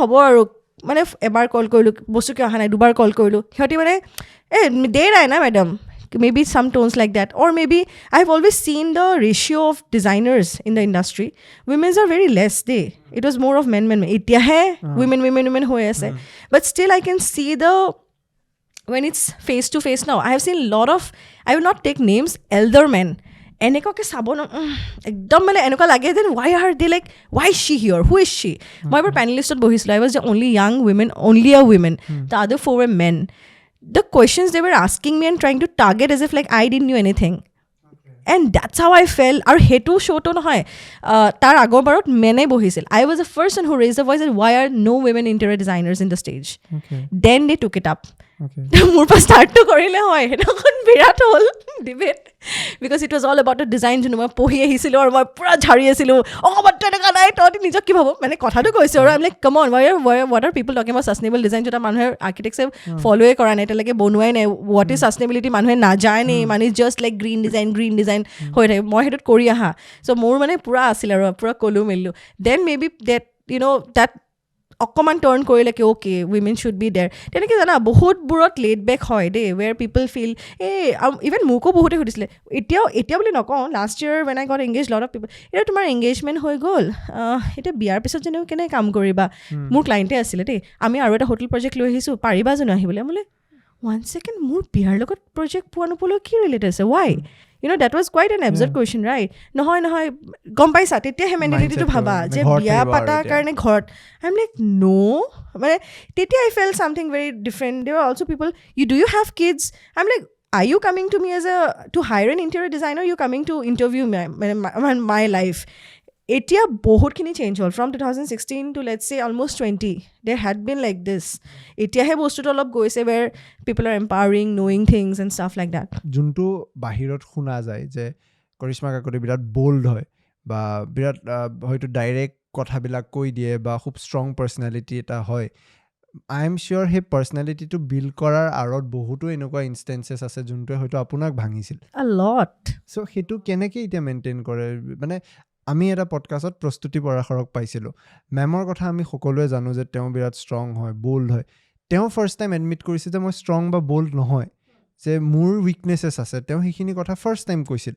হ'ব আৰু মানে এবাৰ কল কৰিলোঁ বস্তু কিয় অহা নাই দুবাৰ কল কৰিলোঁ সিহঁতি মানে দে নাই না madam maybe some tones like that. Or maybe I've always seen the ratio of designers in the industry. Women's are very less. It was more of men. Women hoye ase. But still I can see when it's face to face now. I have seen a lot of, I will not take names, elder men. এনেকুৱাকৈ চাব ন একদম মানে এনেকুৱা লাগে then why are they like, why is she here, who is she? মই এবাৰ পেনেলিষ্টত বহিছিলোঁ. I was the only young women, only a woman. The other 4 were men. The questions they were asking me and trying to target as if like I didn't know anything. And that's how I felt. আৰু সেইটো শ্ব'টো নহয়, তাৰ আগৰবাৰত মেনে বহিছিল. I was the first one who raised the voice that why are no women interior designers in the stage? Then they took it up. মোৰ পৰা ষ্টাৰ্টটো কৰিলে হয়, সেইদিনাখন বিৰাট হ'ল debate, because it was all about the design. যোনটো মই পঢ়ি আহিছিলোঁ আৰু মই পূৰা ঝাৰি আছিলোঁ, বাটটো এনেকুৱা নাই, তহঁতি নিজক কি ভাব, মানে কথাটো কৈছোঁ আৰু আই am like come on, what are people talking about sustainable design, যোনটা মানুহে আৰ্কিটেক্টছে ফ'লোৱে কৰা নাই, এতিয়ালৈকে বনোৱাই নাই. হোৱাট ইজ ছাষ্টেইনেবিলিটি মানুহে নাজানে, মানে জাষ্ট লাইক গ্ৰীণ ডিজাইন হৈ থাকে. মই সেইটোত কৰি আহা, চ' মোৰ মানে পূৰা আছিল আৰু পূৰা ক'লো মেলিলোঁ. Then maybe that that অকণমান টাৰ্ণ কৰিলে কি অ'কে উইমেন শ্বুড বি দেৰ. তেনেকৈ জানা বহুতবোৰত লেট বেক হয় দেই, ৱেৰ পিপল ফিল ইভেন মোকো বহুতে সুধিছিলে, এতিয়া বুলি নকওঁ, last year when I got engage lot of people, এতিয়া তোমাৰ এংগেজমেণ্ট হৈ গ'ল, এতিয়া বিয়াৰ পিছত যেনেও কেনেকৈ কাম কৰিবা. মোৰ ক্লাইণ্টে আছিলে দেই, আমি আৰু এটা হোটেল প্ৰজেক্ট লৈ আহিছোঁ, পাৰিবা জানো আহিবলৈ? বোলে 1 second, মোৰ বিয়াৰ লগত প্ৰজেক্ট পোৱা নোপোৱালৈ কি ৰিলেট আছে, Y? that was quite an absurd question, right? নহয় গম পাইছা, তেতিয়া সেই মেণ্টেলিটিটো ভাবা যে বিয়া পাতাৰ কাৰণে ঘৰত. I'm like, no. মানে তেতিয়া I felt something very different. There were also people, do you have kids? I'm like, are you coming to me to hire an interior designer? You coming to interview my life? এতিয়া বহুতখিনি চেঞ্জ হ'ল from 2016 to let's say almost 20. There had been like this. এতিয়াহে বস্তুটো অলপ গৈছে where people are empowering, knowing things and stuff like that. যোনটো বাহিৰত শুনা যায় যে কৰিশ্মা কাকতি বিৰাট বোল্ড হয় বা বিৰাট হয়তো ডাইৰেক্ট কথাবিলাক কৈ দিয়ে বা খুব ষ্ট্ৰং পাৰ্চনেলিটি এটা হয়, আই এম চিয়'ৰ সেই পাৰ্চনেলিটিটো বিল্ড কৰাৰ আঁৰত বহুতো এনেকুৱা ইনষ্টেঞ্চেছ আছে যোনটোৱে হয়তো আপোনাক ভাঙিছিল a lot. চ' সেইটো কেনেকৈ এতিয়া মেইনটেইন কৰে? মানে আমি এটা পডকাষ্টত প্ৰস্তুতি পৰাশৰক পাইছিলোঁ, মেমৰ কথা আমি সকলোৱে জানো যে তেওঁ বিৰাট ষ্ট্ৰং হয়, বোল্ড হয়. তেওঁ ফাৰ্ষ্ট টাইম এডমিট কৰিছে যে মই ষ্ট্ৰং বা বোল্ড নহয়, যে মোৰ উইকনেছেছ আছে. তেওঁ সেইখিনি কথা ফাৰ্ষ্ট টাইম কৈছিল.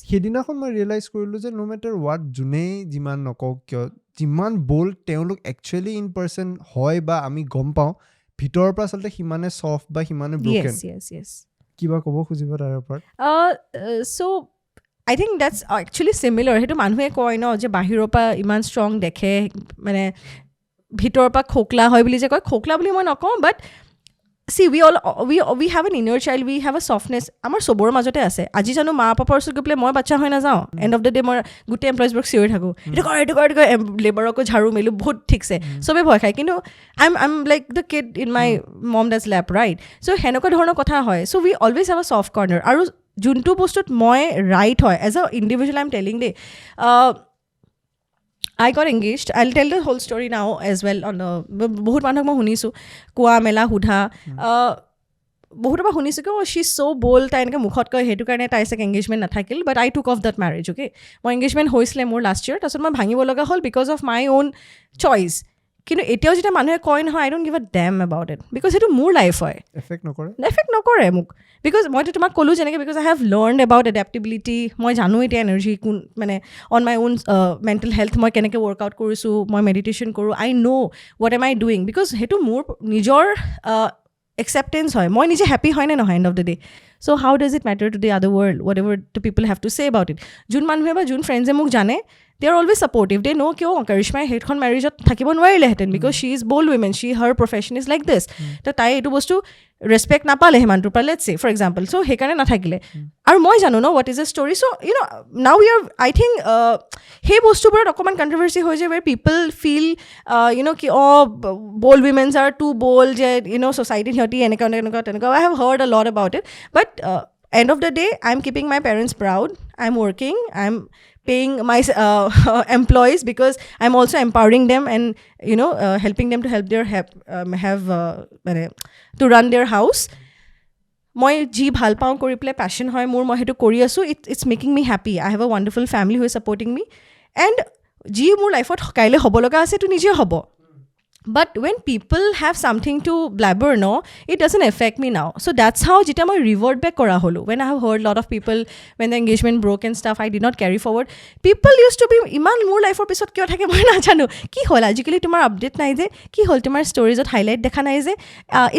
সেইদিনাখন মই ৰিয়েলাইজ কৰিলোঁ যে ন' মেটাৰ হোৱাট যোনেই যিমান নকওক কিয়, যিমান বোল্ড তেওঁলোক একচুৱেলি ইন পাৰ্চন হয় বা আমি গম পাওঁ, ভিতৰৰ পৰা আচলতে সিমানে ছফ্ট বা সিমানে ব্ৰকেন. কিবা ক'ব খুজিব তাৰ ওপৰত? চ' I think that's actually similar. সেইটো মানুহে কয় ন যে বাহিৰৰ পৰা ইমান ষ্ট্ৰং দেখে, মানে ভিতৰৰ পৰা খোকলা হয় বুলি যে কয়, খোকলা বুলি মই নকওঁ, বাট see we have an inner child, we have a softness. আমাৰ চবৰ মাজতে আছে. আজি জানো মা পাপাৰ ওচৰত গৈ পেলাই মই বাচ্চা হৈ নাযাওঁ, এণ্ড অফ দ্য ডে মই গোটেই এমপ্লয়িজবোৰক চিঞৰি থাকোঁ, এইটো কৰ লেবাৰকো ঝাৰু মেলোঁ, বহুত ঠিকছে, চবেই ভয় খায়, কিন্তু I'm like the kid in my mom dad's lap, right? So সেনেকুৱা ধৰণৰ কথা হয়. So we always have a soft corner. আৰু যোনটো বস্তুত মই ৰাইট হয় as a individual, I am telling দেই, I got engaged. I'll tell the whole story now as well. বহুত মানুহক মই শুনিছোঁ কোৱা মেলা সোধা, বহুতৰ পৰা শুনিছোঁ কি শ্বি ইজ চ' বোল্ড, তাই এনেকৈ মুখত কয় সেইটো কাৰণে তাই চাগে এংগেজমেণ্ট নাথাকিল, but I took off that marriage. Okay, মই এংগেজমেণ্ট হৈছিলে মোৰ লাষ্ট ইয়েৰ, তাৰপিছত মই ভাঙিব লগা হ'ল because of my own choice. কিন্তু এতিয়াও যেতিয়া মানুহে কয় নহয়, I don't give a damn about it, because সেইটো মোৰ লাইফ হয়, এফেক্ট নকৰে মোক. বিকজ মইতো তোমাক ক'লোঁ যেনেকৈ, because I have learn about adaptability. মই জানো এতিয়া এনাৰ্জি কোন, মানে on my own mental health মই কেনেকৈ ৱৰ্কআউট কৰিছোঁ, মই মেডিটেশ্যন কৰোঁ, I know' what am I doing, because সেইটো মোৰ নিজৰ একচেপ্টেঞ্চ হয়, মই নিজে হেপ্পী হয় নে নহয় and of the day. So' how does it matter to the আদাৰ world, what ever the people have to চে এবাউট ইট. যোন মানুহে বা যোন ফ্ৰেণ্ডছে মোক জানে, they are always supportive. They know কিয় কৰিশ্মাই সেইখন মেৰিজত থাকিব নোৱাৰিলেহেঁতেন, because she is bold women, her profession is like this. তো তাই এইটো বস্তু ৰেচপেক্ট নাপালে সিমানটোৰ পৰা, লেটছ চে ফৰ এক্সাম্পল. চ' সেইকাৰণে নাথাকিলে. আৰু মই জানো ন what is a story. So' now we R, I think সেই বস্তুবোৰত অকণমান কণ্ট্ৰভাৰ্চি হৈ যায়, ৱেৰ পিপল ফিল কি bold womens are too bold, যে ছ'চাইটিত সিহঁতি এনেকুৱা তেনেকুৱা. I have heard a lot about it, but end of the day, I'm keeping my parents proud. I'm working. I'm paying my employees because I'm also empowering them and helping them to help their to run their house. মই যি ভাল পাওঁ কৰি পেলাই পেশ্যন হয় মোৰ, মই সেইটো কৰি আছোঁ. It's making me happy. I have a wonderful family who is supporting me. And যি মোৰ লাইফত কাইলৈ হ'ব লগা আছে, এইটো নিজে হ'ব. But when people have something to blabber, no, it doesn't affect me now. So that's how jita moi revert back kora holo. When I have heard a lot of people, when the engagement broke and stuff, I did not carry forward. People used to be, iman more life or pisot kyo thake moi na jano. Ki hol ajikali tumar update nai je? Ki hol tumar stories ot highlight dekha nai je?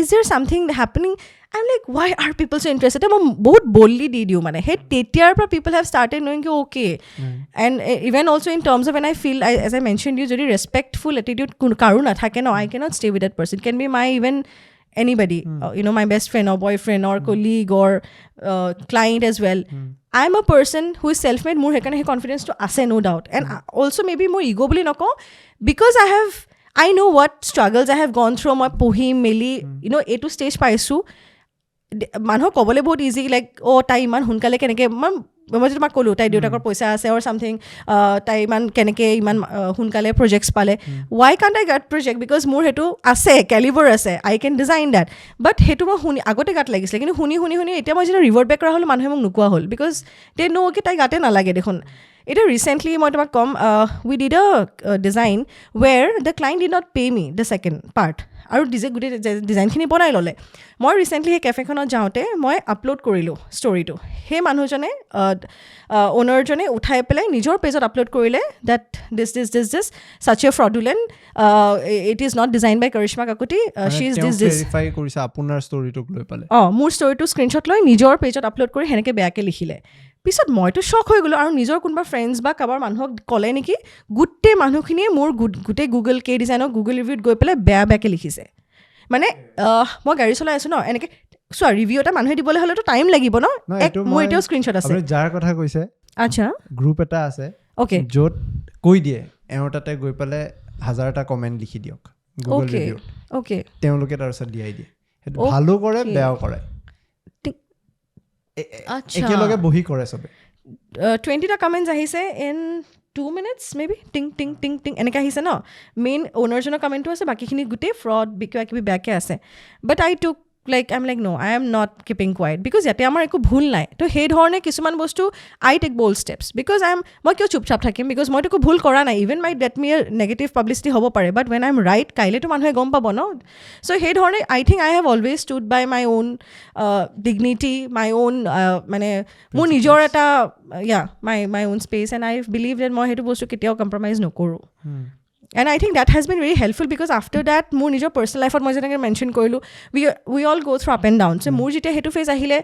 Is there something happening? I'm like, why are people so interested? I बहुत boldly did you mane. Hey, TTR people have started knowing कि okay. And even also in terms of when I feel, as I mentioned, you very respectful attitude karu na thake no, I cannot stay with that person. Can be my even anybody, my best friend or boyfriend or colleague or client as well. I'm a person who is self-made. More hekane he confidence to ase, no doubt. And also maybe more ego boli nako, because I know what struggles I have gone through. My pohi meli, A to stage paisu. মানুহক ক'বলৈ বহুত ইজি লাইক তাই ইমান সোনকালে কেনেকৈ মই তোমাক ক'লোঁ তাই দেউতাকৰ পইচা আছে অৰ চামথিং তাই কেনেকৈ ইমান সোনকালে প্ৰজেক্টছ পালে Y can't I get project because মোৰ সেইটো আছে কেলিবাৰ আছে আই কেন ডিজাইন ডেট বাট সেইটো মই আগতে গাত লাগিছিলে কিন্তু শুনি এতিয়া মই যেতিয়া ৰিভাৰ্ট বেক কৰা হ'লোঁ মানুহে মোক নোকোৱা হ'ল বিকজ দে ন' কি তাই গাতে নালাগে দেখোন এতিয়া ৰিচেণ্টলি মই তোমাক ক'ম we did a design where the client did not pay me the second part আৰু গোটেই ডিজাইনখিনি বনাই ল'লে মই ৰিচেণ্টলি সেই কেফেখনত যাওঁতে মই আপলোড কৰিলোঁ ষ্টৰিটো সেই মানুহজনে অ'নাৰজনে উঠাই পেলাই নিজৰ পেজত আপলোড কৰিলে that this such a fraudulent it is not design by Karishma Kakoti she is this আপোনাৰ ষ্টৰিটোক লৈ পালে মোৰ ষ্টৰিটো স্ক্ৰীনশ্বট লৈ নিজৰ পেজত আপলোড কৰি সেনেকৈ বেয়াকৈ লিখিলে পিছত মইতো শ্বক হৈ গ'লোঁ আৰু নিজৰ কোনোবা ফ্ৰেণ্ডছ বা কাৰোবাৰ মানুহক ক'লে নেকি গোটেই মানুহখিনিয়ে মোৰ গোটেই গুগল কে ডিজাইনক গুগল ৰিভিউত গৈ পেলাই বেয়াকৈ লিখিছে মানে মই গাড়ী চলাই আছোঁ ন এনেকৈ চোৱা ৰিভিউ এটা মানুহে দিবলৈ হ'লেতো টাইম লাগিব ন মোৰ এতিয়াও স্ক্ৰীনশ্বট আছে যাৰ কথা কৈছে আচ্ছা গ্ৰুপ এটা আছে অ'কে য'ত কৈ দিয়ে এওঁ তাতে গৈ পেলাই 1000টা কমেণ্ট লিখি দিয়ক গুগল ৰিভিউত অ'কে তেওঁলোকে তাৰপিছত দিয়াই দিয়ে সেইটো ভালো কৰে বেয়াও কৰে একেলগে বহি কৰে চবে 20টা কমেণ্টছ আহিছে ইন 2 minutes মেবি টিং টিং টিং টিং এনেকৈ আহিছে ন মেইন অ'নাৰজনৰ কমেণ্টটো আছে বাকীখিনি গোটেই ফ্ৰড কিবা কিবি বেয়াকৈ আছে but I took like I am like no' I am not keeping quiet because ইয়াতে আমাৰ একো ভুল নাই তো সেই ধৰণে কিছুমান বস্তু আই টেক বল্ড ষ্টেপছ বিকজ মই কিয় চুপচাপ থাকিম বিকজ মইতো একো ভুল কৰা নাই even my that me negative publicity হ'ব পাৰে but when I am right কাইলৈতো মানুহে গম পাব ন চ' সেই ধৰণে I think I have always stood by my own dignity my own মানে মোৰ নিজৰ এটা my own space and I believe that মই সেইটো বস্তু কেতিয়াও কম্প্ৰমাইজ নকৰোঁ And I think that has been very helpful because after that, মোৰ নিজৰ personal life মই যেনেকৈ মেনশ্যন কৰিলোঁ we all go through up and down. So মোৰ যেতিয়া সেইটো ফেজ আহিলে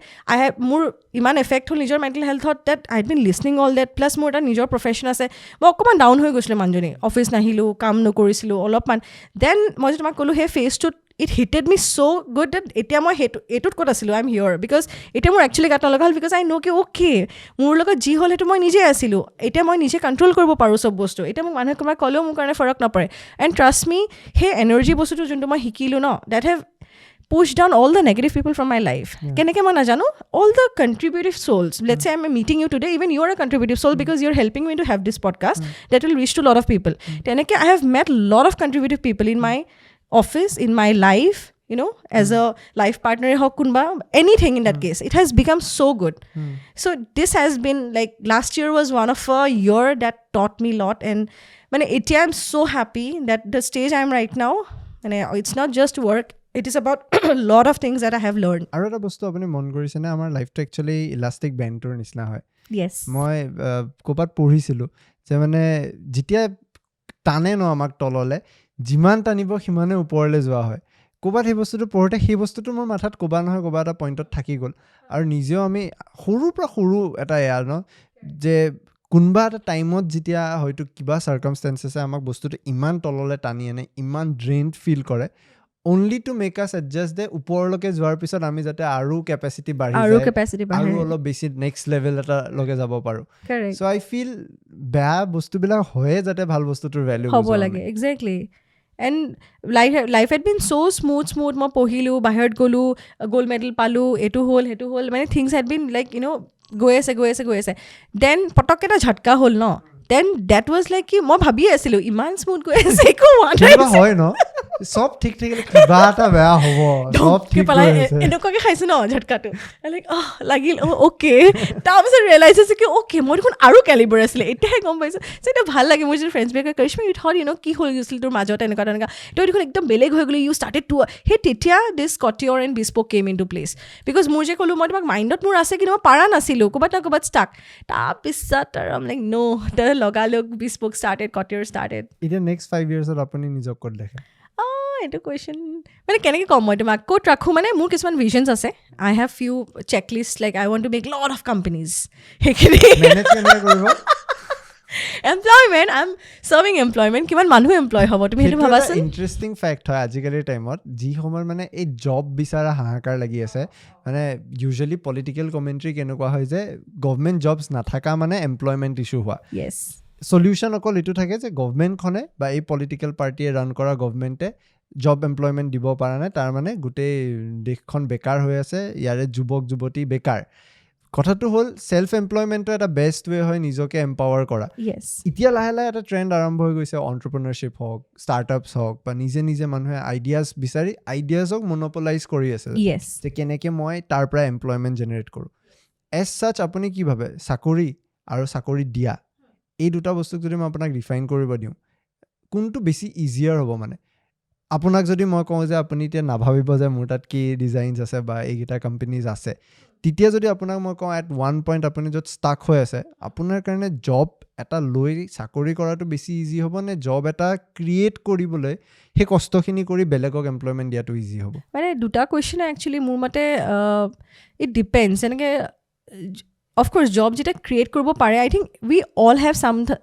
মোৰ ইমান এফেক্ট হ'ল নিজৰ mental হেল্থত that I had been listening all that plus মোৰ এটা নিজৰ প্ৰফেশ্যন আছে মই অকণমান ডাউন হৈ গৈছিলোঁ মানুহজনী অফিচ নাহিলোঁ কাম নকৰিছিলোঁ অলপমান দেন মই যে তোমাক ক'লোঁ সেই ফেজটোত it hitted me so good that এতিয়া মই এইটোত ক'ত আছিলোঁ আই এম হিয়ৰ বিকজ এতিয়া মোৰ একচুৱেলি গাত নলগা হ'ল বিকজ আই ন' কি অ'কে মোৰ লগত যি হ'ল সেইটো মই নিজে আছিলোঁ এতিয়া মই নিজে কণ্ট্ৰল কৰিব পাৰোঁ চব বস্তু এতিয়া মোক মানুহে কোনোবাই ক'লেও মোৰ কাৰণে ফৰক নপৰে এণ্ড ট্ৰাষ্ট মি সেই এনাৰ্জি বস্তুটো যোনটো মই শিকিলোঁ ন that have pushed down all the negative people from my life. Keneke মই নাজানো all the contributive souls. Let's say I'm meeting you today, even you're a contributive soul because you're helping me to have this podcast that will reach to a lot of people. Teneke I have met a lot of contributive people in my office, in my life, as a life partner, anything in that case. It has become so good. So this has been like, last year was one of a year that taught me a lot. And I'm so happy that the stage I'm right now, and it's not just work, it is about a lot of things that I have learned. আৰু এটা বস্তু আপুনি মন কৰিছে নে আমাৰ লাইফটো একচুৱেলি ইলাষ্টিক বেণ্ডৰ নিচিনা হয় yes মই ক'ৰবাত পঢ়িছিলোঁ যে মানে যেতিয়া টানে ন আমাক তললে যিমান টানিব সিমানে ওপৰলৈ যোৱা হয় ক'ৰবাত সেই বস্তুটো পঢ়োঁতে সেই বস্তুটো মোৰ মাথাত ক'ৰবাত নহয় ক'ৰবাত এটা পইণ্টত থাকি গ'ল আৰু নিজেও আমি সৰুৰ পৰা সৰু এটা এয়াৰ ন যে কোনোবা এটা টাইমত যেতিয়া হয়তো কিবা চাৰ্কামষ্টেঞ্চেছে আমাক বস্তুটো ইমান তললৈ টানি আনে ইমান ড্ৰেইনড ফিল কৰে only to make us adjust the ওপৰলৈকে যোৱাৰ পিছত আমি যাতে আৰু কেপাসিটি বাঢ়ি যায় আৰু অলপ বেছি নেক্সট লেভেল এটা লগে যাব পাৰো সো আই ফিল বেয়া বস্তুবিলাক হয় যাতে ভাল বস্তুটোৰ ভ্যালু হ'ব লাগে exactly and life had been so smooth মই পঢ়িলো বাহিৰত গলো গোল্ড মেডেল পালো এটো হল মানে things had been like গৈ আছে then পটককে এটা ঝটকা হল ন then that was like কি মই ভাবি আছিলো ইমান স্মুথ গৈ আছে একো হোৱা নাই হয় ন সব ঠিক থাকিলে কিবা এটা বেয়া হ'ব সব ঠিক হৈ আছে এনেকুৱাকে খাইছো ন ঝটকাটো লাইক লাগিল অ'কে তাৰপিছত ৰিয়েলাইজ হৈছে কি অ'কে মই দেখোন আৰু কেলিবাৰ আছিলে এতিয়াহে গম পাইছোঁ যে এটা ভাল লাগে মোৰ যদি ফ্ৰেণ্ডছ বিলাকে কৰিছোঁ ইউ থট কি হৈ গৈছিল তোৰ মাজত এনেকুৱা তই দেখোন একদম বেলেগ হৈ গ'লি ইউ ষ্টাৰ্টেড টু সেই তেতিয়া দিছ কটিয়ৰ এণ্ড বিস্পক came into place because মোৰ যে ক'লোঁ মই তোমাক মাইণ্ডত মোৰ আছে কিন্তু মই পাৰা নাছিলোঁ ক'ৰবাত না ক'ৰবাত ষ্টাক তাৰপিছত আৰু লাইক ন' তই লগালগ বিস্পক ষ্টাৰ্টেড কটিয়ৰ ষ্টাৰ্টেড এতিয়া নেক্সট 5 yearsত আপুনি নিজক ক'ত দেখে এইটো কুৱেশ্যন মানে কেনেকৈ ক'ম মই তোমাক ক'ত ৰাখোঁ মানে মোৰ কিছুমান ভিজনছ আছে I have few checklist like I want to make lot of companies সেইখিনি মেনেজ কেনেকৈ কৰিব employment I am serving employment কিমান মানুহ এমপ্লয় হ'ব তুমি সেইটো ভাবাচোন ইণ্টাৰেষ্টিং ফেক্ট হয় আজিকালিৰ টাইমত যি সময়ত মানে এই জব বিচাৰা হাহাকাৰ লাগি আছে মানে ইউজুৱেলি পলিটিকেল কমেণ্ট্ৰি কেনেকুৱা হয় যে গভমেণ্ট জবছ নাথাকা মানে এমপ্লয়মেণ্ট ইছ্যু হোৱা য়েছ সলিউশ্যন অকল এইটো থাকে যে গভমেণ্টখনে বা এই পলিটিকেল পাৰ্টিয়ে ৰান কৰা গভমেণ্টে জব এমপ্লয়মেণ্ট দিব পৰা নাই তাৰ মানে গোটেই দেশখন বেকাৰ হৈ আছে ইয়াৰে যুৱক যুৱতী বেকাৰ কথাটো হ'ল ছেল্ফ এমপ্লয়মেণ্টটো এটা বেষ্ট ৱে হয় নিজকে এম্পাৱাৰ কৰা এতিয়া লাহে লাহে এটা ট্ৰেণ্ড আৰম্ভ হৈ গৈছে অন্টাৰপ্ৰিনাৰশ্বিপ হওক ষ্টাৰ্টআপছ হওক বা নিজে নিজে মানুহে আইডিয়াছ বিচাৰি আইডিয়াছক মন'পলাইজ কৰি আছে যে কেনেকৈ মই তাৰ পৰা এমপ্লয়মেণ্ট জেনেৰেট কৰোঁ এজ ছাচ আপুনি কি ভাবে চাকৰি আৰু চাকৰি দিয়া এই দুটা বস্তুক যদি মই আপোনাক ৰিফাইন কৰিব দিওঁ কোনটো বেছি ইজিয়াৰ হ'ব মানে আপোনাক যদি মই কওঁ যে আপুনি এতিয়া নাভাবিব যে মোৰ তাত কি ডিজাইনছ আছে বা এইকেইটা কোম্পানীজ আছে তেতিয়া যদি আপোনাক মই কওঁ এট ওৱান পইণ্ট আপুনি য'ত ষ্টাক হৈ আছে আপোনাৰ কাৰণে জব এটা লৈ চাকৰি কৰাটো বেছি ইজি হ'ব নে জব এটা ক্ৰিয়েট কৰিবলৈ সেই কষ্টখিনি কৰি বেলেগক এমপ্লয়মেণ্ট দিয়াটো ইজি হ'ব মানে দুটা কুৱেশ্যন একচুৱেলি মোৰ মতে ইট ডিপেণ্ডছ এনেকৈ অফক'ৰ্ছ জব যেতিয়া ক্ৰিয়েট কৰিব পাৰে I think we all have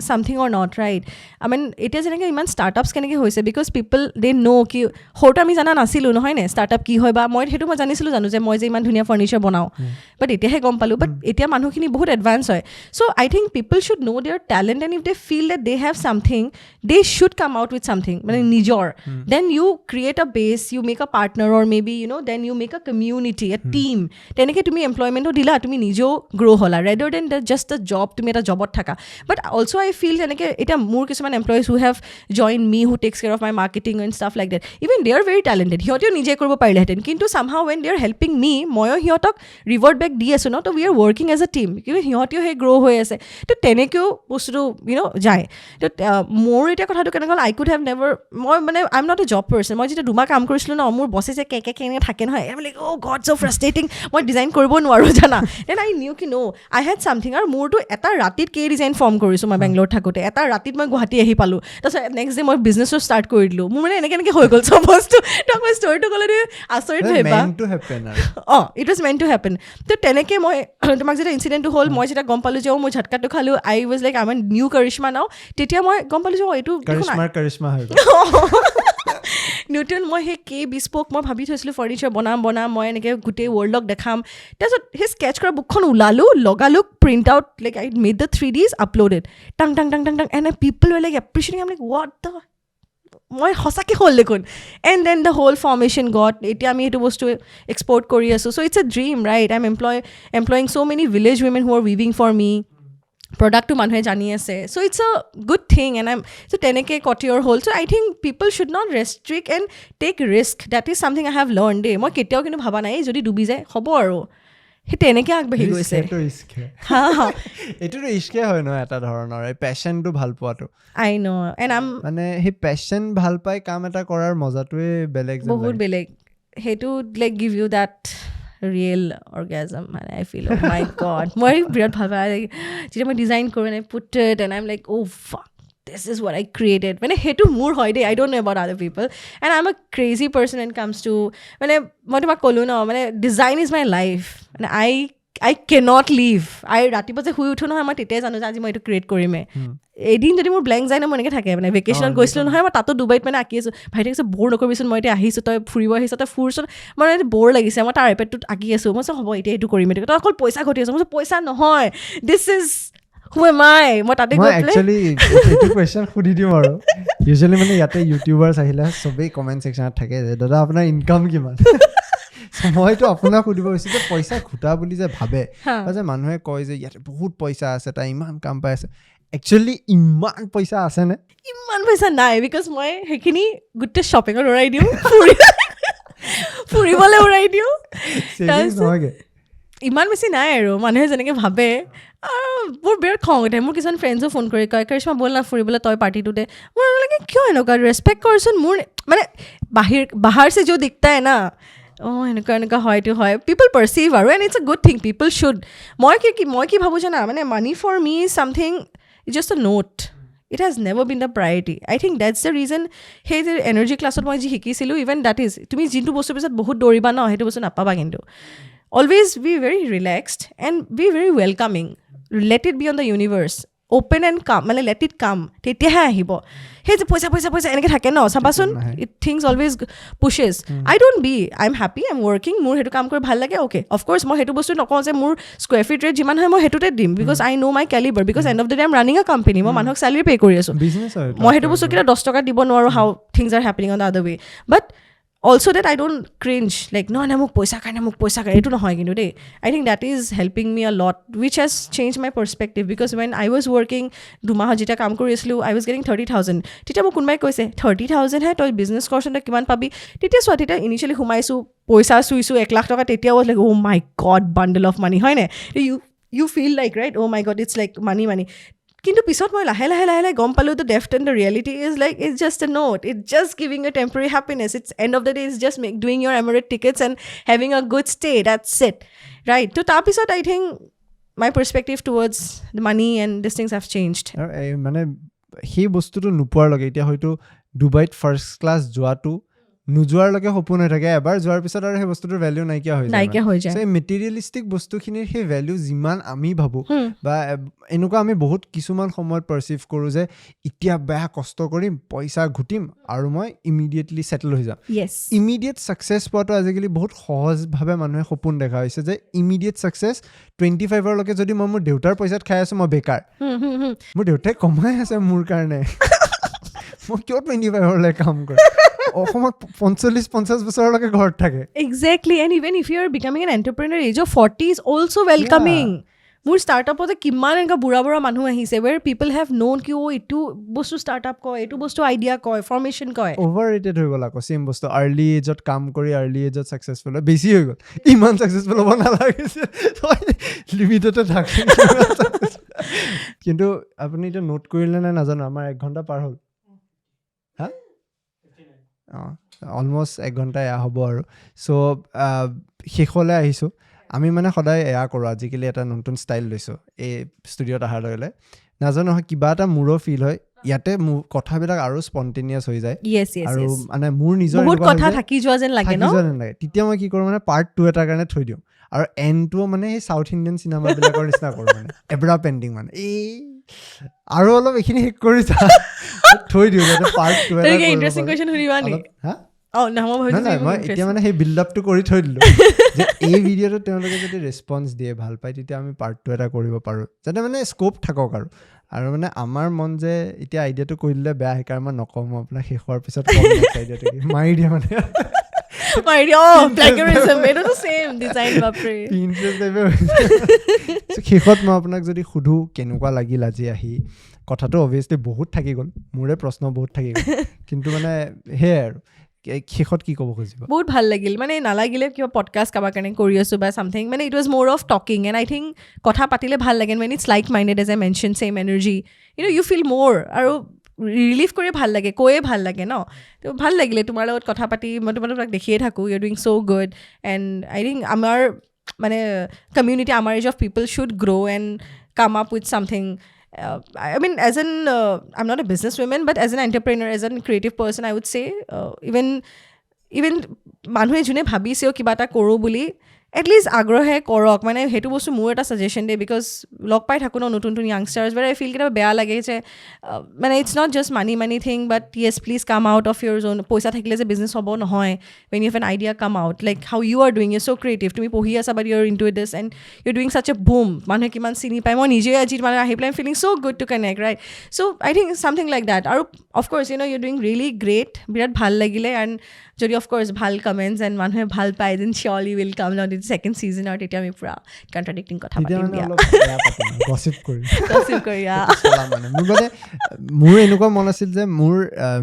something or not right I mean এতিয়া যেনেকৈ ইমান ষ্টাৰ্টআপছ কেনেকৈ হৈছে বিকজ পিপল দে ন' কি সৰুতে আমি জানা নাছিলোঁ নহয় নে ষ্টাৰ্টআপ কি হয় বা মই সেইটো মই জানো যে মই যে ইমান ধুনীয়া ফাৰ্নিচাৰ বনাওঁ বাট এতিয়াহে গম পালোঁ বাট এতিয়া মানুহখিনি বহুত এডভান্স হয় so' I think people should know' their talent and if they feel that they have something they should come out with something মানে নিজৰ then you create a base you make a partner or maybe you know' then you make a community a team তেনেকৈ তুমি এমপ্লয়মেণ্টো দিলা তুমি নিজেও গ্ৰ' হ'লা rather than just a job তুমি এটা জবত থাকা but also I feel যেনেকৈ এতিয়া মোৰ কিছুমান employees who have joined me who takes care of my marketing and stuff like that even they are very talented সিহঁতেও নিজে কৰিব পাৰিলেহেঁতেন কিন্তু somehow when they are helping me ময়ো সিহঁতক reward back দি আছোঁ ন তো we are working as a team কিন্তু সিহঁতেও সেই গ্ৰ' হৈ আছে তো তেনেকৈও বস্তুটো যায় তো মোৰ এতিয়া কথাটো কেনেকৈ হ'ল I could have never মই মানে I'm not a job person মই যেতিয়া দুমাহ কাম কৰিছিলোঁ ন মোৰ বছে যে কেনেকৈ থাকে নহয় I'm like oh god so frustrating মই ডিজাইন কৰিব নোৱাৰোঁ জানা then I knew কি no I had something আৰু মোৰতো এটা ৰাতিত কেই ডিজাইন ফৰ্ম কৰিছোঁ মই বেংগলোৰত থাকোঁতে এটা ৰাতিত মই গুৱাহাটী আহি পালোঁ তাৰপিছত নেক্সট ডে মই বিজনেছো ষ্টাৰ্ট কৰি দিলোঁ মোৰ মানে এনেকৈ হৈ গ'ল চব বস্তু তোমাক মই ষ্টৰিটো ক'লে আচৰিত ভাবিবা it was meant to happen তো তেনেকৈ মই তোমাক যেতিয়া ইনচিডেণ্টটো হ'ল মই যেতিয়া গম পালোঁ যে মই ঝটকাটো খালোঁ I was like I am new Karishma now তেতিয়া মই গম পালোঁ যে এইটো কৰিশ্মা হৈ গ'ল নিউটন মই সেই বিস্পক মই ভাবি থৈছিলোঁ ফাৰ্নিচাৰ বনাম মই এনেকৈ গোটেই ৱৰ্ল্ডক দেখাম তাৰপিছত সেই স্কেচ কৰা বুকখন ওলালোঁ লগালোঁ print out like I made the 3Ds uploaded টাং and people were like appreciating I am like what the মই সঁচাকৈ হ'ল দেখোন and then the whole formation got এতিয়া আমি সেইটো বস্তু এক্সপৰ্ট কৰি আছোঁ so' it's a dream right I am employing so' many village women who are weaving for me প্ৰডাক্টটো মানুহে জানি আছে so' it's a good thing and so' তেনেকৈ কটিয়ৰ হ'ল so' I think people should not restrict and take risk that is something I have learn there মই কেতিয়াও কিন্তু ভবা নাই যদি ডুবি যায় হ'ব আৰু সেই তেনেকৈ আগবাঢ়ি গৈছে এইটোতো ইস্কে হয় ন এটা ধৰণৰ এই পেশ্যনটো ভাল পোৱাটো আই ন এণ্ড আম মানে সেই পেশ্যন ভাল পাই কাম এটা কৰাৰ মজাটোৱে বেলেগ বহুত বেলেগ সেইটো like give you that real orgasm মানে I feel O' my god মই বিৰাট ভাল পাওঁ যেতিয়া মই ডিজাইন কৰোঁ and put it and I am like oh' fuck this is what I created মানে সেইটো মোৰ হয় দেই I don't know about other people and I'm a crazy person when it comes to মানে মই তোমাক ক'লোঁ ন মানে design is my life মানে I cannot leave ৰাতিপুৱা যে শুই উঠোঁ নহয় মই তেতিয়াই জানো যে আজি মই এইটো ক্ৰিয়েট কৰিমেই এদিন যদি মোৰ ব্লেংক যায় ন মই এনেকৈ থাকে মানে ভেকেশ্যনত গৈছিলোঁ নহয় মই তাতো ডুবাইত মানে আঁকি আছোঁ ভাইটি কৈছে ব'ৰ নকৰিবিচোন মই এতিয়া আহিছোঁ তই ফুৰিব আহিছ তই ফুৰচোন মই ব'ৰ লাগিছে মই তাৰ আইপেডটোত আঁকি আছোঁ মই হ'ব এতিয়া এইটো কৰিম তই অকল পইচা ঘটি আছোঁ মই পইচা নহয় this is who am I মই তাতে গৈ একচুৱেলি এইটো কুৱেশ্যন সুধি দিওঁ আৰু ইউজুৱেলি মানে ইয়াতে ইউটিউবাৰ্ছ আহিলে চবেই কমেণ্ট ছেকশ্যনত থাকে যে দাদা আপোনাৰ ইনকাম কিমান মইতো আপোনাক সুধিব গৈছোঁ যে পইচা ঘটা বুলি যে ভাবে বা যে মানুহে কয় যে ইয়াতে বহুত পইচা আছে তাই ইমান কাম পাই আছে একচুৱেলি ইমান পইচা আছেনে? ইমান পইচা নাই, বিকজ মই সেইখিনি গোটেই শ্বপিঙত উৰাই দিওঁ, ফুৰিবলৈ উৰাই দিওঁ। ইমান বেছি নাই আৰু মানুহে যেনেকৈ ভাবে। মোৰ বিৰাট খং উঠে। মোৰ কিছুমান ফ্ৰেণ্ডছো ফোন কৰি কয় কৰিশ্মা ব'ল না ফুৰিবলৈ তই পাৰ্টিটোতে। মোৰ লাগে কিয় এনেকুৱা, ৰেচপেক্ট কৰচোন। মোৰ মানে বাহিৰ চে যো দিখতা হে না, এনেকুৱা হয়তো হয়, পিপল পাৰ্চিভ আৰু, and it's a good thing, people should. মই কি ভাবোঁ জানা, মানে money for me is something, it's just a note, it has never been the priority. I think that's the reason. সেই যে এনাৰ্জি ক্লাছত মই যি শিকিছিলোঁ, ইভেন ডেট ইজ, তুমি যোনটো বস্তুৰ পিছত বহুত দৌৰিবা ন, সেইটো বস্তু নাপাবা। কিন্তু always be very relaxed and be very welcoming. Let it be on the universe. Open and come. মানে let it come. তেতিয়াহে আহিব। সেই যে পইচা এনেকৈ থাকে ন, চাবাচোন, it things always pushes. I don't be. I'm happy. I'm working. মোৰ সেইটো কাম কৰি ভাল লাগে। Okay. Of course, মই সেইটো বস্তু নকওঁ যে মোৰ স্কুৱেৰ ফিট ৰেট যিমান হয় মই সেইটোতে দিম, because I know my caliber. Because end of the day I'm running a company. মই মানুহক salary pay কৰি আছোঁ। মই সেইটো বস্তু কেতিয়া 10 টকা দিব নোৱাৰোঁ, how things are happening on the other way. But also that I don't cringe, like no মোক পইচা কাৰণে এইটো নহয় কিন্তু দেই। I think that is helping me a lot, which has changed my perspective, because when I was working, দুমাহত যেতিয়া কাম কৰি আছিলোঁ, I was getting 30,000. তেতিয়া মোক কোনোবাই কৈছে 30,000 হে, তই বিজনেছ কৰচোন, তই কিমান পাবি? তেতিয়া ইনিচিয়েলি সোমাইছোঁ, পইচা চুইছোঁ 1 লাখ টকা, তেতিয়া was like, oh my god, bundle of money, হয় নে? You feel like, right, oh my god, it's like money. কিন্তু পিছত মই লাহে লাহে গম পালোঁ, the depth and the reality is like, it's just a note, it's just giving a temporary happiness, it's end of the day it's just doing your Emirate tickets and having a good stay, that's it, right? So তাৰপিছত I think my perspective towards the money and these things have changed. মানে সেই বস্তুটো নোপোৱাৰ লগে এতিয়া হয়তো ডুবাইত ফাৰ্ষ্ট ক্লাছ যোৱাটো নোযোৱাৰলৈকে সপোন হৈ থাকে, এবাৰ যোৱাৰ পিছত আৰু সেই বস্তুটোৰ ভেলিউ নাইকিয়া হৈ যায়। সেই মেটেৰিয়েলিষ্টিক বস্তুখিনিৰ সেই ভেলিউ যিমান আমি ভাবোঁ, বা এনেকুৱা আমি বহুত কিছুমান সময়ত পাৰ্চিভ কৰোঁ যে এতিয়া বেয়া কষ্ট কৰিম, পইচা ঘটিম আৰু মই ইমিডিয়েটলি ছেটেল হৈ যাম। ইমিডিয়েট ছাকচেছ পোৱাটো আজিকালি বহুত সহজভাৱে মানুহে সপোন দেখা হৈছে যে ইমিডিয়েট ছাকচেছ 25লৈকে যদি মই মোৰ দেউতাৰ পইচাত খাই আছোঁ, মই বেকাৰ। মোৰ দেউতাই কমাই আছে মোৰ কাৰণে, মই কিয় 25লৈকে কাম কৰিম? অসমত 40-50 বছৰলৈকে ঘৰত থাকে। Exactly, and even if you are becoming an entrepreneur, age of 40 is also welcoming. মোৰ ষ্টাৰ্টআপতে কিমান এনেকুৱা বুঢ়া মানুহ আহিছে, where people have known কি এইটো বস্তু ষ্টাৰ্টআপ কয়, এইটো বস্তু আইডিয়া কয়, ফৰ্মেশ্যন কয়। অভাৰৰেটেড হৈ গ'ল আকৌ চেম বস্তু। আৰ্লি এজত কাম কৰি আৰ্লি এজত ছাকচেছফুল হয়, বেছি হৈ গ'ল। ইমান ছাকচেছফুল হ'ব নালাগিছে, লিমিটতে থাকে। কিন্তু আপুনি এতিয়া নোট কৰিলে নে নাজানো, আমাৰ 1 ঘণ্টা পাৰ হ'ল। হা? অলমষ্ট 1 ঘণ্টা এয়া হ'ব আৰু। চ' শেষলৈ আহিছোঁ। আমি মানে সদায় এয়া কৰোঁ, আজিকালি এটা নতুন ষ্টাইল লৈছোঁ এই ষ্টুডিঅ'ত অহাৰ লগে লগে। নাজানো নহয়, কিবা এটা মোৰো ফিল হয় ইয়াতে, মোৰ কথাবিলাক আৰু স্পণ্টেনিয়াছ হৈ যায়, আৰু মানে মোৰ নিজৰ কথা থাকি যোৱা যেন লাগে। তেতিয়া মই কি কৰোঁ, মানে পাৰ্ট 2 এটাৰ কাৰণে থৈ দিওঁ, আৰু এণ্ডটোও মানে সেই চাউথ ইণ্ডিয়ান চিনেমাবিলাকৰ নিচিনা কৰোঁ, মানে এবৰা পেণ্ডিং, মানে আৰু অলপ এইখিনি শেষ কৰি থৈ দিওঁ যাতে পাৰ্ট 2 এটা ইণ্টাৰেষ্টিং কুৱেশ্যন শুনিবা নেকি? মই এতিয়া মানে সেই বিল্ড আপটো কৰি থৈ দিলোঁ যে এই ভিডিঅ'টো তেওঁলোকে যদি ৰেছপন্স দিয়ে, ভাল পায়, তেতিয়া আমি পাৰ্ট 2 এটা কৰিব পাৰোঁ, যাতে মানে স্ক'প থাকক। আৰু মানে আমাৰ মন যে এতিয়া আইডিয়াটো কৰি দিলে বেয়া, সেইকাৰণে মই নকওঁ, মই আপোনাক শেষ হোৱাৰ পিছত আইডিয়াটো মাৰি দিয়া, মানে শেষত মই আপোনাক যদি সুধোঁ কেনেকুৱা লাগিল আজি আহি, কথাটো অভিয়াছলি বহুত থাকি গ'ল, মোৰে প্ৰশ্ন বহুত থাকি গ'ল, কিন্তু মানে সেয়াই আৰু শেষত কি ক'ব খুজিব? বহুত ভাল লাগিল, মানে নালাগিলে কিবা পডকাষ্ট কাৰোবাৰ কাৰণে কৰি আছোঁ বা চামথিং, মানে ইট ৱাজ মোৰ of talking, and I think কথা পাতিলে ভাল লাগে, when it's like minded, as I mentioned, same energy, you feel more, আৰু ৰিলিভ কৰি ভাল লাগে, কৈয়ে ভাল লাগে ন। তো ভাল লাগিলে তোমাৰ লগত কথা পাতি, মই তোমালোকক দেখিয়ে থাকোঁ, you are doing so' good, and I think আমাৰ মানে কমিউনিটি, আমাৰ age of people should grow' and come up with something. I mean, as an, I'm not a businesswoman, but as an entrepreneur, as a creative person, I would say, even মানুহে যোনে ভাবিছেও কিবা এটা কৰোঁ বুলি, এটলিষ্ট আগ্ৰহে কৰক, মানে সেইটো বস্তু মোৰ এটা ছাজেশ্যন দেই, বিকজ লগ পাই থাকোঁ ন নতুন য়াংষ্টাৰ্ছ, বাট আই ফিল কেতিয়াবা বেয়া লাগে যে মানে it's not just money thing, but yes please come out of your zone. পইচা থাকিলে যে বিজনেছ হ'ব নহয়, when you have an idea, come out, like how you are doing, you're so creative, তুমি পঢ়ি আছা but you're into this and you're doing such a boom, মানুহে কিমান চিনি পায়, মই নিজে আজি মানে আহি পেলাই feeling so good to connect, right? So I think something like that, আৰু of course you're doing really great, বিৰাট ভাল লাগিলে, and যদি of course ভাল comments and মানুহে ভাল পায়, then surely will come down to second season আৰু তেতিয়া আমি পুৰা কণ্ট্ৰাডিক্টিং কথা তেতিয়া পাতিম মানে দিয়া অলপ বেয়া পাতিম গছিপ কৰিম gossip কৰি মোৰ এনেকুৱা মন আছিল যে মোৰ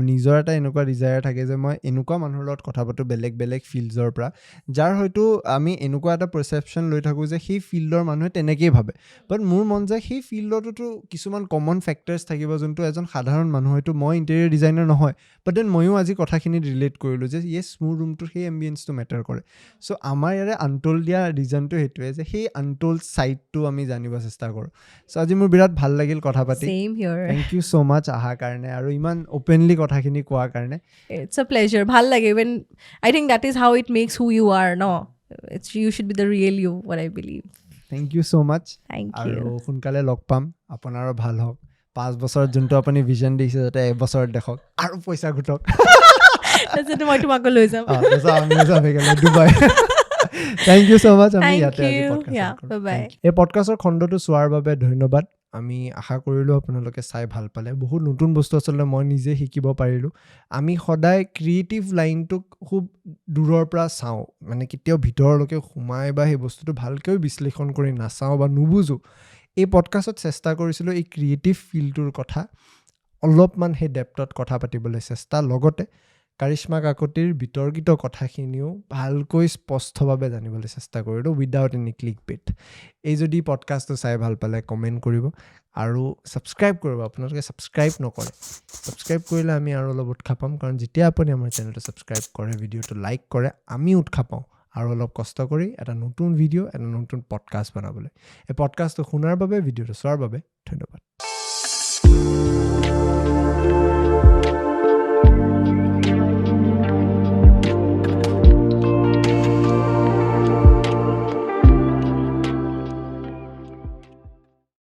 নিজৰ এটা এনেকুৱা ডিজায়াৰ থাকে যে মই এনেকুৱা মানুহৰ লগত কথা পাতো বেলেগ বেলেগ ফিল্ডছৰ পৰা যাৰ হয়তো আমি এনেকুৱা এটা পাৰচেপশ্যন লৈ থাকোঁ যে সেই ফিল্ডৰ মানুহে তেনেকেই ভাবে বাট মোৰ মন যায় সেই ফিল্ডতো কিছুমান কমন ফেক্টৰ্ছ থাকিব যোনটো এজন সাধাৰণ মানুহ হয়তো মই ইণ্টেৰিয়ৰ ডিজাইনাৰ নহয় বাট দেন ময়ো আজি কথাখিনিত ৰিলেট কৰিলোঁ যে য়েছ মোৰ ৰুমটোৰ সেই এম্বিয়েঞ্চটো মেটাৰ কৰে চ' আমাৰ ইয়াৰে আনটোল্ড দিয়া ৰিজনটো সেইটোৱে যে সেই আনটোল্ড ছাইডটো আমি জানিব চেষ্টা কৰোঁ চ' আজি মোৰ বিৰাট ভাল লাগিল কথা পাতি Same here. Thank you so' much অহাৰ কাৰণে আৰু ইমান অপেনলি কথাখিনি কোৱাৰ কাৰণে It's a pleasure. ভাল লাগে when I think that is how it makes who you are, no? You should be the real you, what I believe. Thank you so' much Thank আৰু you. সোনকালে লগ পাম আপোনাৰো ভাল হওক 5 বছৰত যোনটো আপুনি ভিজন দিছে যাতে 1 বছৰত দেখক আৰু পইচা ঘটক তাৰপিছতে মই তোমাকো লৈ যাম ডুবাই থেংক ইউ ছ' মাছ আমি Thank ইয়াতে আজি you. podcast Yeah, কৰোঁ। bye-bye. এই পডকাষ্টৰ খণ্ডটো চোৱাৰ বাবে ধন্যবাদ আমি আশা কৰিলোঁ আপোনালোকে চাই ভাল পালে বহুত নতুন বস্তু আচলতে মই নিজে শিকিব পাৰিলোঁ আমি সদায় ক্ৰিয়েটিভ লাইনটোক খুব দূৰৰ পৰা চাওঁ মানে কেতিয়াও ভিতৰলৈকে সোমাই বা সেই বস্তুটো ভালকৈ বিশ্লেষণ কৰি নাচাওঁ বা নুবুজোঁ এই পডকাষ্টত চেষ্টা কৰিছিলোঁ এই ক্ৰিয়েটিভ ফিল্ডটোৰ কথা অলপমান সেই ডেপ্থত কথা পাতিবলৈ চেষ্টা লগতে কাৰিশ্মা কাকতিৰ বিতৰ্কিত কথাখিনিও ভালকৈ স্পষ্টভাৱে জানিবলৈ চেষ্টা কৰিলোঁ উইদাউট এনি ক্লিক বেট এই যদি পডকাষ্টটো চাই ভাল পালে কমেণ্ট কৰিব আৰু ছাবস্ক্ৰাইব কৰিব আপোনালোকে ছাবস্ক্ৰাইব নকৰে ছাবস্ক্ৰাইব কৰিলে আমি আৰু অলপ উৎসাহ পাম কাৰণ যেতিয়া আপুনি আমাৰ চেনেলটো ছাবস্ক্ৰাইব কৰে ভিডিঅ'টো লাইক কৰে আমি উৎসাহ পাওঁ আৰু অলপ কষ্ট কৰি এটা নতুন ভিডিঅ' এটা নতুন পডকাষ্ট বনাবলৈ এই পডকাষ্টটো শুনাৰ বাবে ভিডিঅ'টো চোৱাৰ বাবে ধন্যবাদ